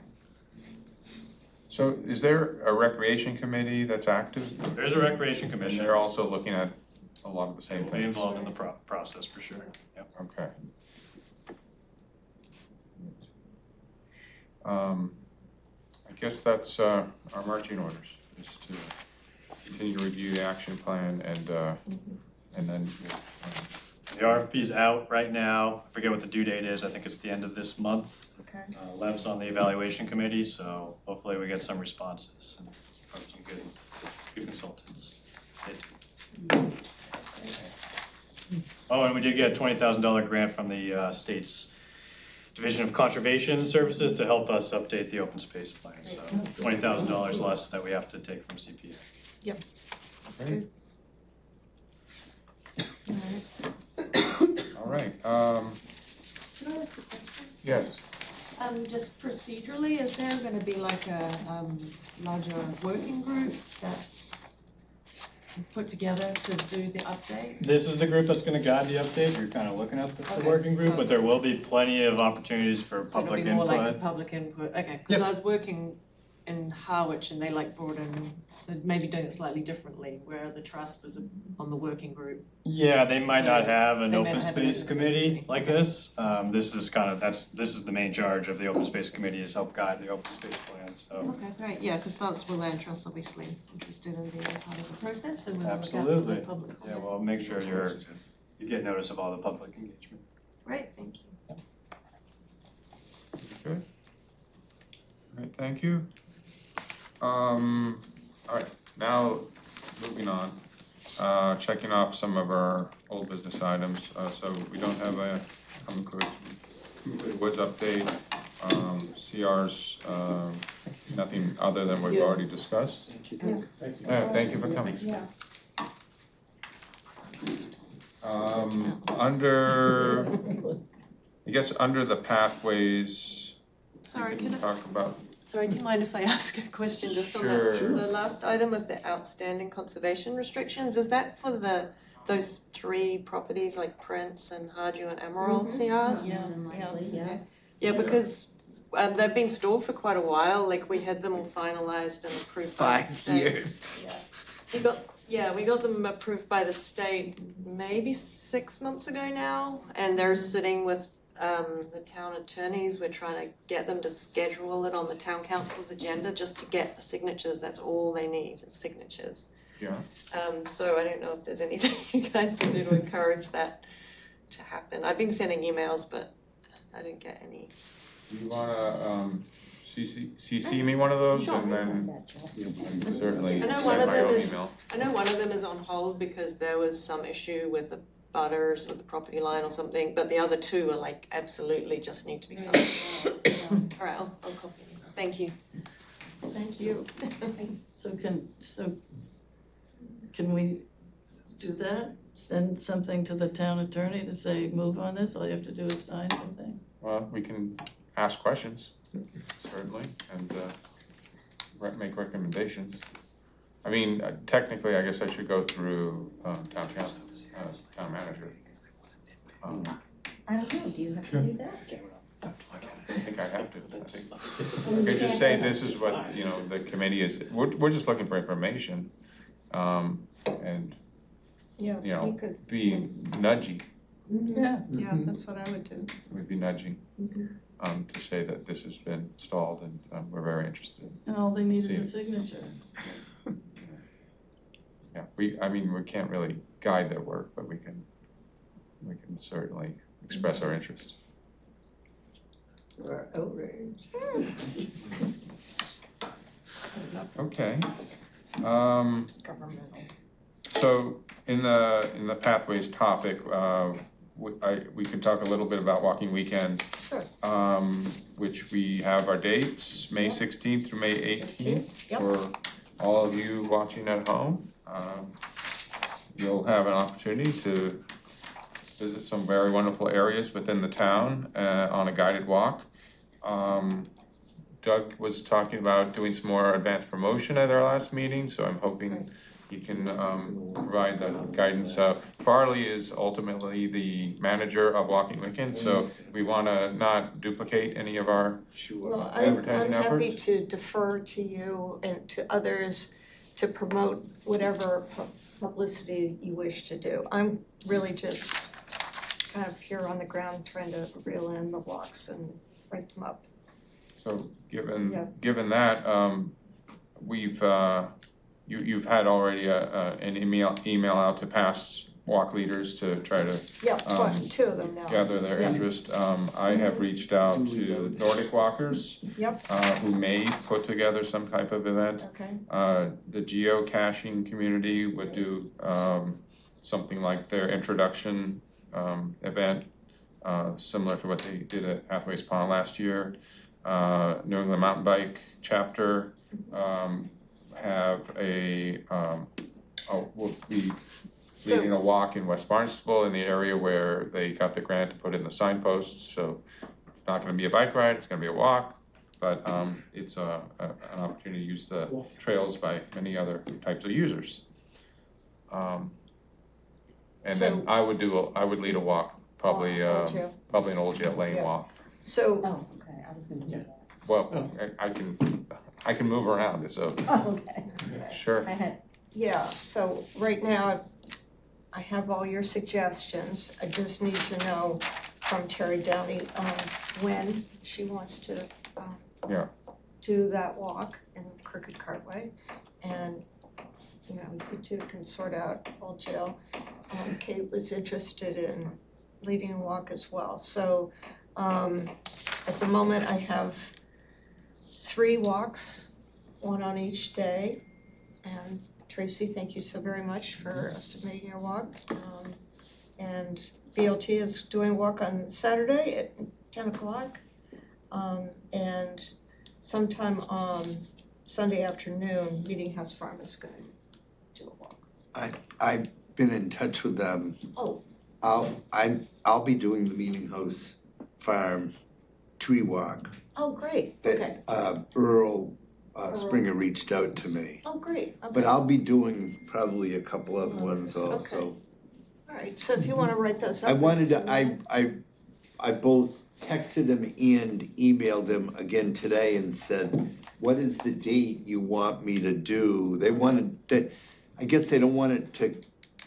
So is there a recreation committee that's active? There's a recreation And commission, they're also looking at a lot of the same will be things? involved in the process for sure, yep. Okay. I guess that's our marching orders, is to continue to review the action plan and then The RFP's out right now, I forget what the due date is, I think it's the end of this month. Okay. Lev's on the evaluation committee, so hopefully we get some responses and from some good consultants. Stay tuned. Oh, and we did get a $20,000 grant from the state's Division of Conservation Services to help us update the open space plan, so $20,000 less that we have to take from CPA. That's good. All right, Can I ask a question? yes. Just procedurally, is there gonna be like a, larger working group that's put together to do the update? This is the group that's gonna guide the update, you're kind of looking at the Okay, working group, so but there will be plenty of opportunities for So it'll public be more like a input. public input, okay, cause I was working in Harwich and they like brought in, so maybe doing it slightly differently, where the trust was on the working group. Yeah, they might So not have an they may open not have an space open space committee committee. like this. This is kind of, this is the main charge of the open space committee, is help guide the open space plan, so. Okay, great, yeah, cause Barnstable Land Trust obviously interested in being a part of the process and we'll look out for Absolutely. the public Yeah, comment. well, make sure you get notice of all the public engagement. Great, thank you. Good. All right, thank you. All right, now moving on, checking off some of our old business items. So we don't have a Woods update, CRs, nothing other than we've already discussed. Thank you for coming. Under, I guess, under the pathways, Sorry, we can can talk about. Sorry, do you mind if I ask a question just on Sure. the last item of the outstanding conservation restrictions? Is that for those three properties like Prince and Hardew and Emerald CRs? More than likely, yeah. Yeah, because they've been stalled for quite a while, like we had them all finalized and approved by the 5 state. years. We got them approved by the state maybe 6 months ago now, and they're sitting with the town attorneys. We're trying to get them to schedule it on the town council's agenda just to get the signatures. That's all they need is signatures. Yeah. So I don't know if there's anything you guys can do to encourage that to happen. I've been sending emails, but I didn't get any. Do you wanna, CC me one of those Sure. and then I can certainly I know send one of my them own is- email. I know one of them is on hold because there was some issue with the butters with the property line or something, but the other two are like absolutely just need to be signed. All right, I'll copy these. Thank you. Thank you. So can we do that? Send something to the town attorney to say, move on this, all you have to do is sign something? Well, we can ask questions, certainly, and make recommendations. I mean, technically, I guess I should go through town council, town manager. I don't know, do you have to do that? I think I have to. I could just say this is what, the committee is, we're just looking for information, and, Yeah, you we could, be nudgy, Yeah. yeah, that's what I would do. we'd be nudging, to say that this has been stalled and we're very interested. And all they need is See. a signature. I mean, we can't really guide their work, but we can certainly express our interest. Or outrage. Okay. Governmental. So in the pathways topic, we could talk a little bit about walking weekend. Sure. Which we have our dates, May Yep. 16th through May 18th. Yep. For all of you watching at home. You'll have an opportunity to visit some very wonderful areas within the town on a guided walk. Doug was talking about doing some more advanced promotion at our last meeting, so I'm hoping he can provide the guidance. Farley is ultimately the manager of Walking Weekend, so we wanna not duplicate any of our Well, advertising I'm happy efforts. to defer to you and to others to promote whatever publicity you wish to do. I'm really just kind of here on the ground trying to reel in the walks and write them up. So Yeah. given that, we've you've had already an email out to past walk leaders to try to Yeah, Um, two of them now. gather their Yeah. interest. I have reached out to Nordic walkers Yep, who may put together some type of event. okay, The geocaching community would do something like their introduction event, similar to what they did at Hathaway's Pond last year. New England Mountain Bike Chapter have will be leading a walk in West Barnstable in the area where they got the grant to put in the signposts. So it's not gonna be a bike ride, it's gonna be a walk, but it's an opportunity to use the trails by many other types of users. And then So- I would lead a walk, probably Old Jail. probably an Old Jail Lane Yeah. walk. So, Oh, okay, I was gonna do that. Well, I can move around, so Oh, okay. sure. I had, yeah, so right now, I have all your suggestions. I just need to know from Terry Downey, when she wants to, Yeah. do that walk in Crooked Cartway. And, you two can sort out Old Jail. Kate was interested in leading a walk as well. So, at the moment, I have 3 walks, one on each day. And Tracy, thank you so very much for submitting your walk. And BLT is doing a walk on Saturday at 10 o'clock. And sometime on Sunday afternoon, Meeting House Farm is gonna do a walk. I've been in touch with them. Oh. I'll be doing the Meeting House Farm tree walk Oh, great, okay. that Earl Springer reached out to me. Oh, great, okay. But I'll be doing probably a couple other ones Okay. also. All right, so if you wanna write those up. I wanted to, and I both texted him and emailed him again today and said, what is the date you want me to do? They wanted to, I guess they don't want it to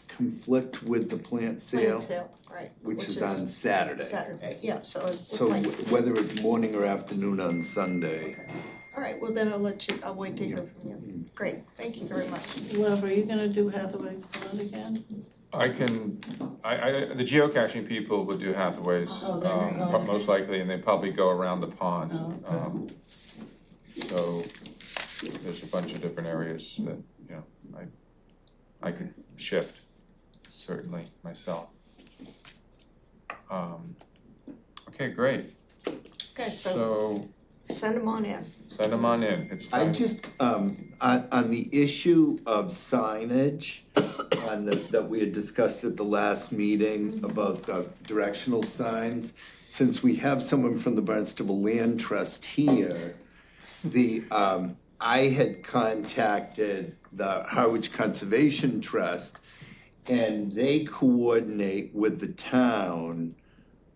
conflict with the plant sale, Plant sale, right. which is on Saturday. Saturday, yeah, so it So would like, whether it's morning or afternoon on Sunday. okay. All right, well then I'll wait to hear from you. Great, thank you very much. Lev, are you gonna do Hathaway's Pond again? The geocaching people would do Hathaway's, Oh, they're going. most likely, and they probably go around the pond. Oh, So there's a bunch of different areas that, I could shift, certainly, myself. Okay, great. Okay, so So send them on in. send them on in. It's I time. just, on the issue of signage, that we had discussed at the last meeting about the directional signs, since we have someone from the Barnstable Land Trust here, I had contacted the Harwich Conservation Trust, and they coordinate with the town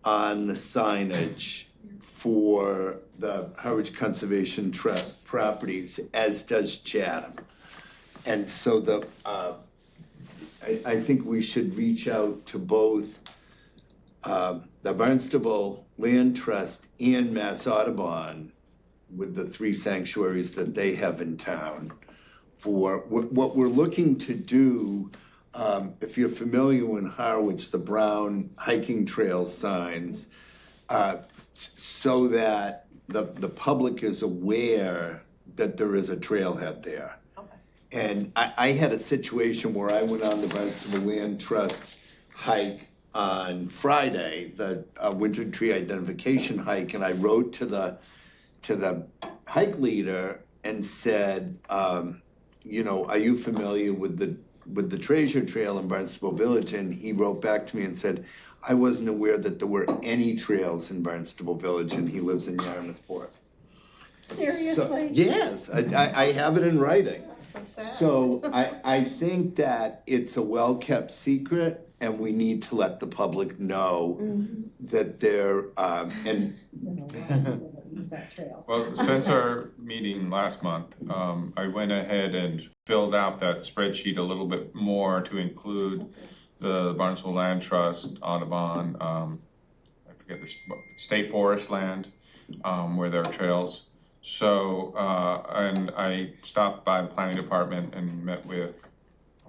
on the signage for the Harwich Conservation Trust properties, as does Chatham. And so I think we should reach out to both the Barnstable Land Trust and Mass Audubon with the 3 sanctuaries that they have in town for, what we're looking to do, if you're familiar with Harwich, the brown hiking trail signs, so that the public is aware that there is a trailhead there. Okay. And I had a situation where I went on the Barnstable Land Trust hike on Friday, the winter tree identification hike, and I wrote to the hike leader and said, you know, are you familiar with the Treasure Trail in Barnstable Village? And he wrote back to me and said, I wasn't aware that there were any trails in Barnstable Village, and he lives in Yarmouthport. Seriously? Yes, I have it in writing. So sad. So I think that it's a well-kept secret, and we need to let the public know that they're, and Use that trail. Well, since our meeting last month, I went ahead and filled out that spreadsheet a little bit more to include the Barnstable Land Trust, Audubon, I forget the state forest land, where there are trails. So, and I stopped by the planning department and met with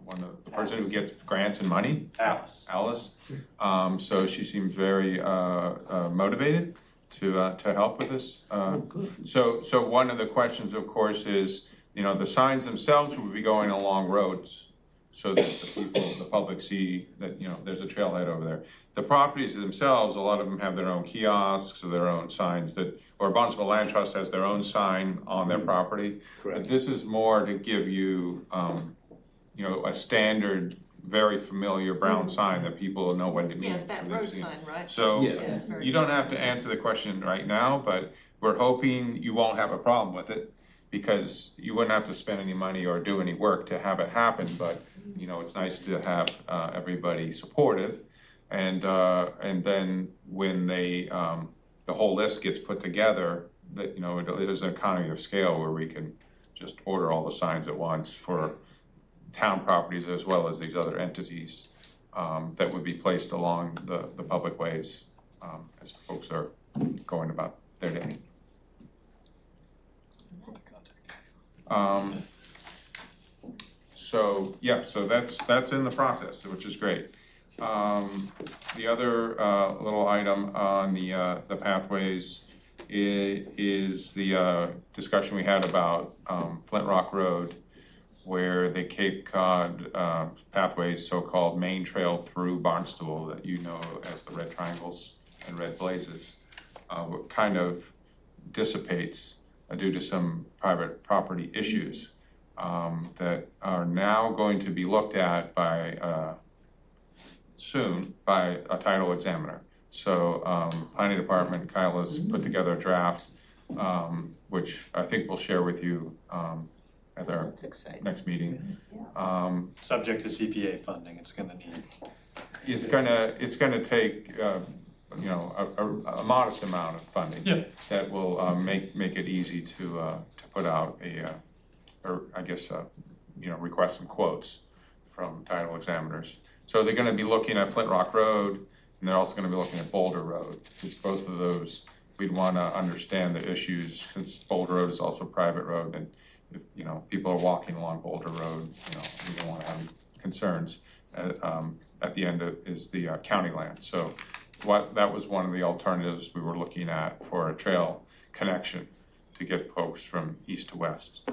the person who gets grants and money. Alice. So she seems very motivated to help with this. So one of the questions, of course, is, you know, the signs themselves will be going along roads so that the public see that, you know, there's a trailhead over there. The properties themselves, a lot of them have their own kiosks or their own signs or Barnstable Land Trust has their own sign on their property. Correct. But this is more to give you, you know, a standard, very familiar brown sign that people know what it means. Yeah, it's that when they've road seen it. sign, right? So Yes. Yeah, it's very you don't have to answer the question right now, but we're hoping you won't have a problem with it because you wouldn't have to spend any money or do any work to have it happen, but you know, it's nice to have everybody supportive. And then when they, the whole list gets put together, that, you know, there's an economy of scale where we can just order all the signs at once for town properties as well as these other entities that would be placed along the public ways as folks are going about their day. So, yeah, so that's in the process, which is great. The other little item on the pathways is the discussion we had about Flint Rock Road, where the Cape Cod pathways, so-called main trail through Barnstable that you know as the red triangles and red blazes, kind of dissipates due to some private property issues that are now going to be looked at by soon by a title examiner. So planning department, Kyle has put together a draft, which I think we'll share with you at our That's exciting. next meeting. Subject to CPA funding, it's gonna need. It's gonna take you know, a modest amount of funding that will make it easy to put out or I guess you know, request some quotes from title examiners. So they're gonna be looking at Flint Rock Road, and they're also gonna be looking at Boulder Road, because both of those, we'd wanna understand the issues, since Boulder Road is also a private road, and if, you know, people are walking along Boulder Road, you know, we don't wanna have concerns. At the end is the county land, so that was one of the alternatives we were looking at for a trail connection to get folks from east to west.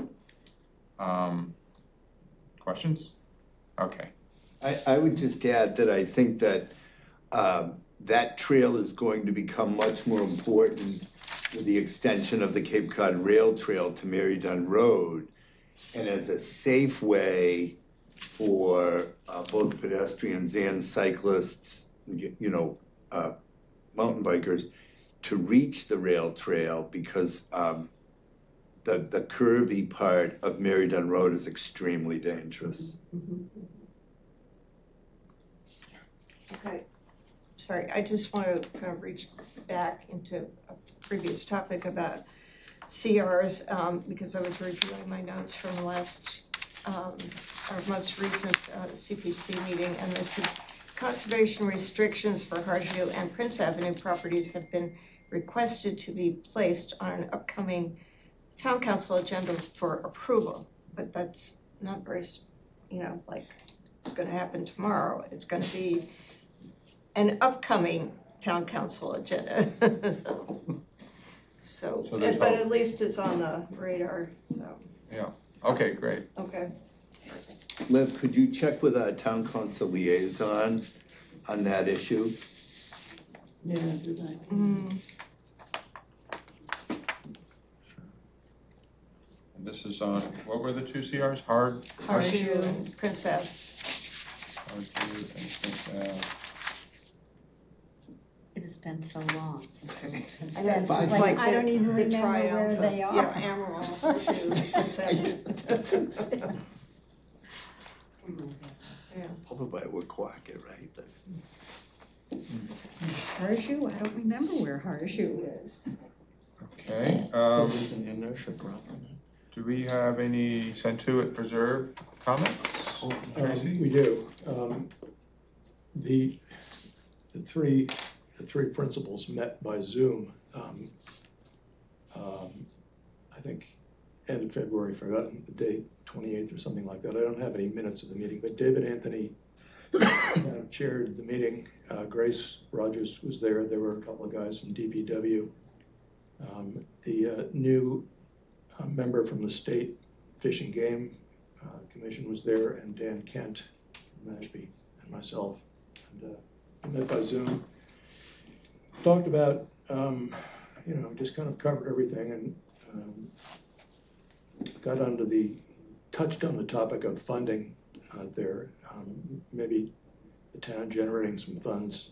Questions? Okay. I would just add that I think that that trail is going to become much more important with the extension of the Cape Cod Rail Trail to Mary Dunn Road, and as a safe way for both pedestrians and cyclists, you know, mountain bikers, to reach the rail trail, because the curvy part of Mary Dunn Road is extremely dangerous. Okay, sorry, I just want to kind of reach back into a previous topic about CRs, because I was reviewing my notes from the last, our most recent CPC meeting, and it said conservation restrictions for Harju and Prince Avenue properties have been requested to be placed on an upcoming town council agenda for approval, but that's not very, like, it's gonna happen tomorrow. It's gonna be an upcoming town council agenda, so, So there's but hope. at least it's on the radar, so, Okay, great. okay. Liv, could you check with our town council liaison on that issue? Yeah, good idea. Mm, And this is on, what were the two CRs? Horseshoe and Princess. Hardview and Princess. It has been so long since it's been. I know, it's It's like I don't even the remember where triumph they of, are. Amaral, Horseshoe, Princess. Over by Woquacket, right? Horseshoe, I don't remember where Horseshoe is. Okay, So there's an inertia problem. do we have any Centuit Preserve comments? Tracy? We do. The three principals met by Zoom, I think, end of February, forgotten the date, 28th or something like that. I don't have any minutes of the meeting, but David Anthony chaired the meeting. Grace Rogers was there. There were a couple of guys from DPW. The new member from the State Fish and Game Commission was there, and Dan Kent from Mashpee, and myself. And we met by Zoom. Talked about, just kind of covered everything, and touched on the topic of funding there. Maybe the town generating some funds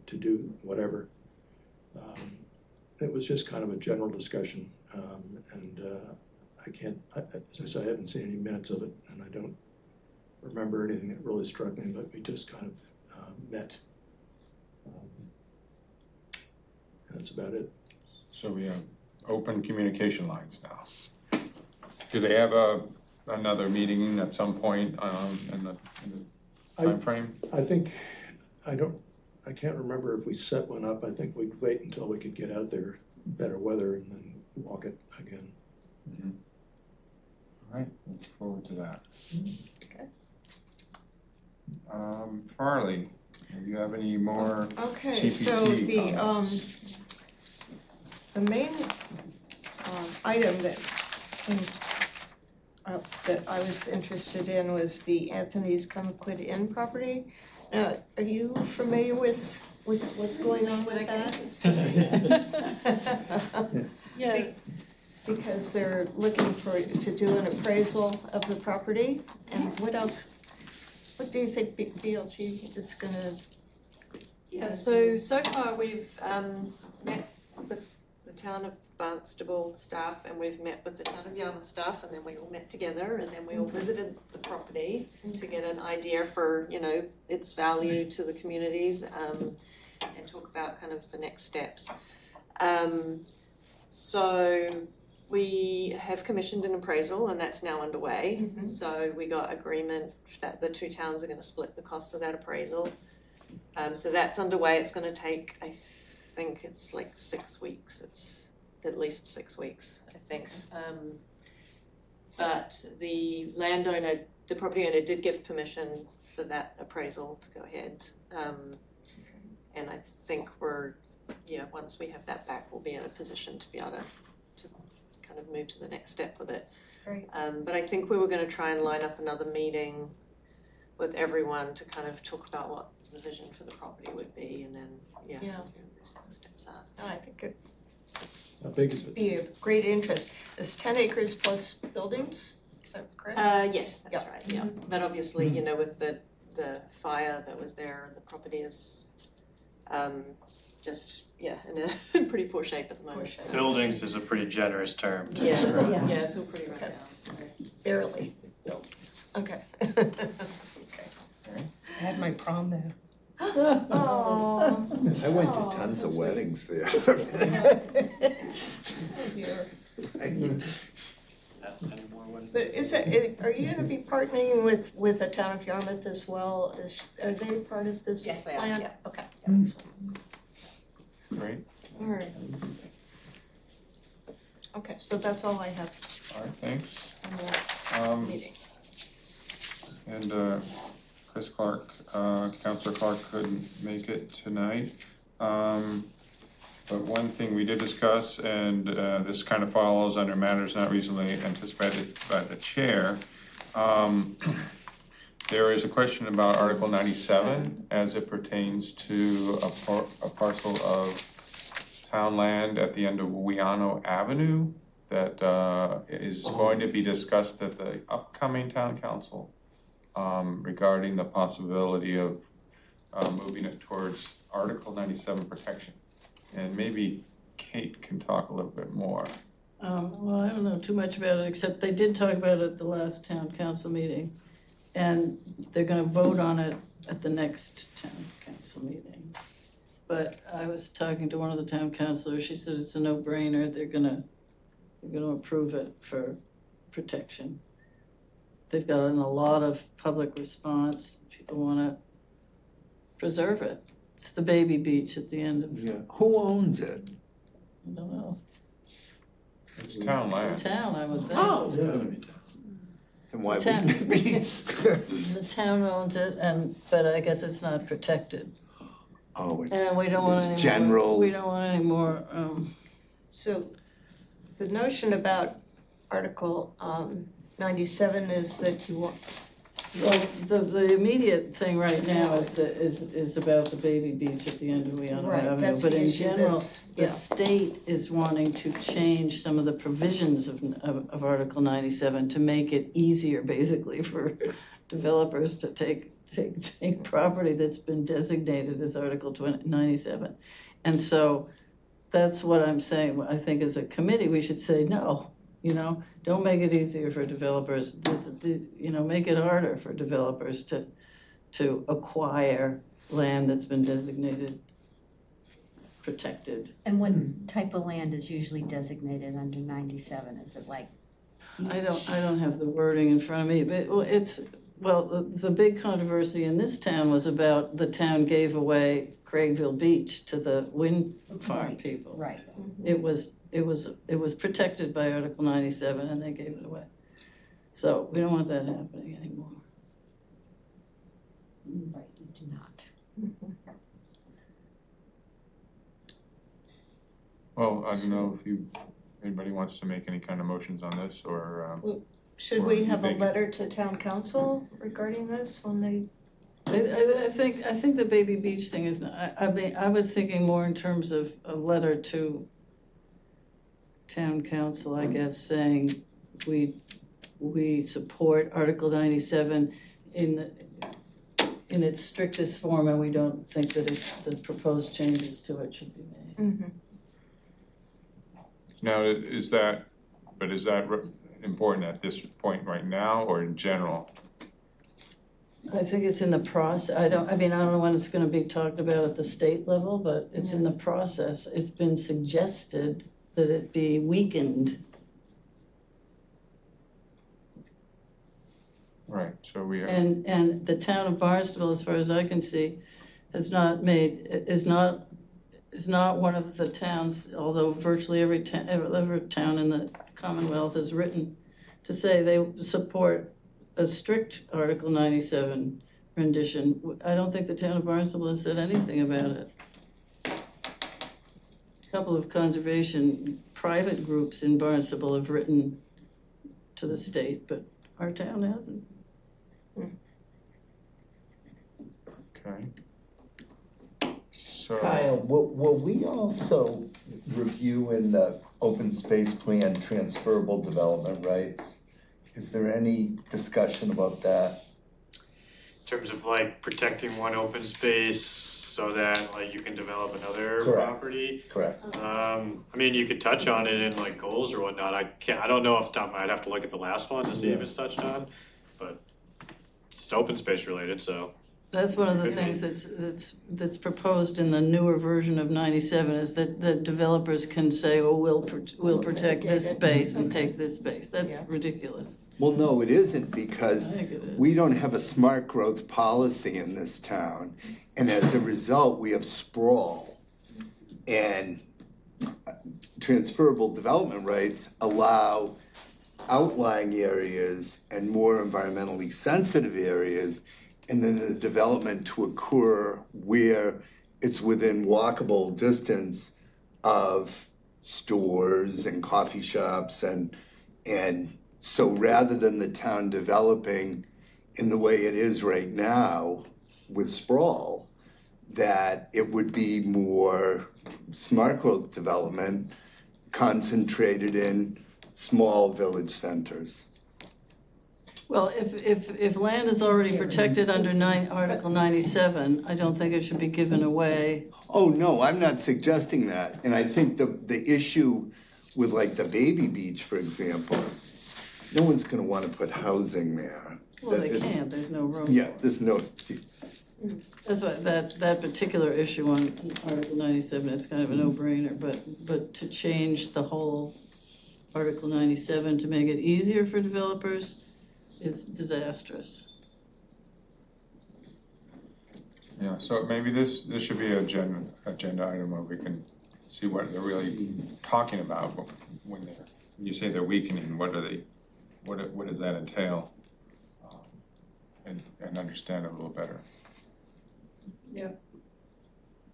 to do whatever. It was just kind of a general discussion, and as I say, I haven't seen any minutes of it, and I don't remember anything that really struck me, but we just kind of met. That's about it. So we have open communication lines now. Do they have another meeting at some point in the timeframe? I think, I can't remember if we set one up. I think we'd wait until we could get out there, better weather, and then walk it again. Mhm. All right, look forward to that. Okay. Farley, do you have any more Okay, so CPC comments? the main item that I was interested in was the Anthony's Comaquid Inn property. Now, are you familiar with what's going on with that? Yeah. Because they're looking to do an appraisal of the property, and what else, what do you think BLG is gonna? Yeah, so far we've met with the town of Barnstable staff, and we've met with the town of Yarmouth staff, and then we all met together, and then we all visited the property to get an idea for, its value to the communities, and talk about kind of the next steps. So we have commissioned an appraisal, and that's now underway. Mhm. So we got agreement that the two towns are gonna split the cost of that appraisal. So that's underway. It's gonna take, I think it's like 6 weeks. It's at least 6 weeks, I think. But the landowner, the property owner did give permission for that appraisal to go ahead. And I think once we have that back, we'll be in a position to be able to kind of move to the next step with it. Right. But I think we were gonna try and line up another meeting with everyone to kind of talk about what the vision for the property would be, and then, Yeah. these next steps are. I think it'd How big is it? be of great interest. It's 10 acres plus buildings, is that correct? Yes, that's Yeah. right, yeah. But obviously, with the fire that was there, the property is, just, in pretty poor shape at the moment, so. Buildings is a pretty generous term to Yeah, describe. yeah, it's all pretty run Okay. down. Barely buildings, okay. I had my prom there. Oh. I went to tons of weddings there. Oh dear. Any more would- But are you gonna be partnering with the town of Yarmouth as well? Are they part of this plan? Yes, they are, yeah. Okay. Great, All right. Okay, so that's all I have all right, thanks. on the meeting. And Chris Clark, Counselor Clark couldn't make it tonight. But one thing we did discuss, and this kind of follows under matters not recently anticipated by the chair. There is a question about Article 97 as it pertains to a parcel of town land at the end of Weano Avenue that is going to be discussed at the upcoming town council regarding the possibility of moving it towards Article 97 protection. And maybe Kate can talk a little bit more. Well, I don't know too much about it, except they did talk about it at the last town council meeting. And they're gonna vote on it at the next town council meeting. But I was talking to one of the town councilors, she said it's a no-brainer, they're gonna approve it for protection. They've gotten a lot of public response, people wanna preserve it. It's the baby beach at the end of, Yeah, who owns it? I don't know, It's town the land. town, I would think. Oh. Yeah. Then why Town. wouldn't it be? The town owns it, but I guess it's not protected. Oh, And we don't want It's any more. general- We don't want any more, So the notion about Article 97 is that you want, well, the immediate thing right now is about the baby beach at the end of Weano right, Avenue. that's But the in issue, general, that's, the yeah. state is wanting to change some of the provisions of Article 97 to make it easier, basically, for developers to take property that's been designated as Article 97. And so that's what I'm saying. I think as a committee, we should say, no, don't make it easier for developers. Make it harder for developers to acquire land that's been designated protected. And what type of land is usually designated under 97? Is it like? I don't have the wording in front of me, but the big controversy in this town was about the town gave away Craigville Beach to the wind farm Right, people. Right. It was protected by Article 97 and they gave it away. So we don't want that happening anymore. Right, you do not. Well, I don't know if anybody wants to make any kind of motions on this or, Should Or we you have a think- letter to town council regarding this when they, I think the baby beach thing is, I was thinking more in terms of a letter to town council, I guess, saying we support Article 97 in its strictest form, and we don't think that the proposed changes to it should be made. now, is that important at this point right now or in general? I think it's in the process, I don't know when it's gonna be talked about at the state level, but it's in the process. It's been suggested that it be weakened. Right, so we have, And the town of Barnstable, as far as I can see, is not one of the towns, although virtually every town in the Commonwealth has written to say they support a strict Article 97 rendition. I don't think the town of Barnstable has said anything about it. A couple of conservation private groups in Barnstable have written to the state, but our town hasn't. okay. So. Kyle, will we also review in the open space plan transferable development rights? Is there any discussion about that? In terms of like protecting one open space so that like you can develop another Correct. property. Correct. I mean, you could touch on it in like goals or whatnot. I don't know off the top, I'd have to look at the last one to see if it's touched on, but it's open space related, so. That's one of the Could be. things that's proposed in the newer version of 97 is that developers can say, oh, we'll protect this space and take this space. That's Yeah. ridiculous. Well, no, it isn't, because I think it is. we don't have a smart growth policy in this town, and as a result, we have sprawl. And transferable development rights allow outlying areas and more environmentally sensitive areas, and then the development to occur where it's within walkable distance of stores and coffee shops and so rather than the town developing in the way it is right now with sprawl, that it would be more smart growth development concentrated in small village centers. Well, if land is already protected under Article 97, I don't think it should be given away. Oh, no, I'm not suggesting that. And I think the issue with like the baby beach, for example, no one's gonna wanna put housing there. Well, they can't, there's no room. Yeah, there's no, That's why that particular issue on Article 97 is kind of a no-brainer, but to change the whole Article 97 to make it easier for developers is disastrous. Yeah, so maybe this should be an agenda item where we can see what they're really talking about when you say they're weakening, what does that entail? And understand it a little better. Yeah.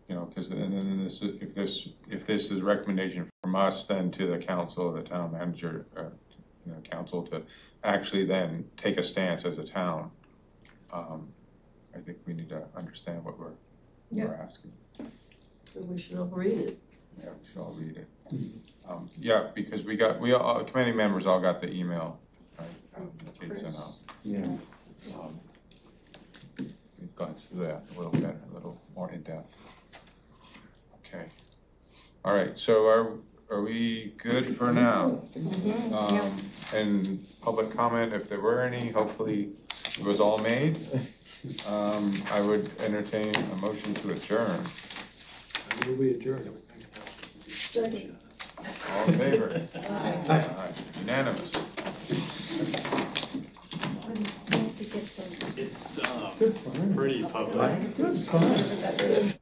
You know, because then if this is a recommendation from us then to the council, the town manager, council to actually then take a stance as a town, I think we need to understand what we're asking. So we should all read it. Yeah, we should all read it. Yeah, because we all, committee members all got the email, right? Kate sent out. yeah. We've gone through that a little bit, a little more in depth. Okay. All right, so are we good for now? And public comment, if there were any, hopefully it was all made. I would entertain a motion to adjourn. Will we adjourn? All in favor? Aye. Unanimous. It's Good fun. pretty public. Good fun.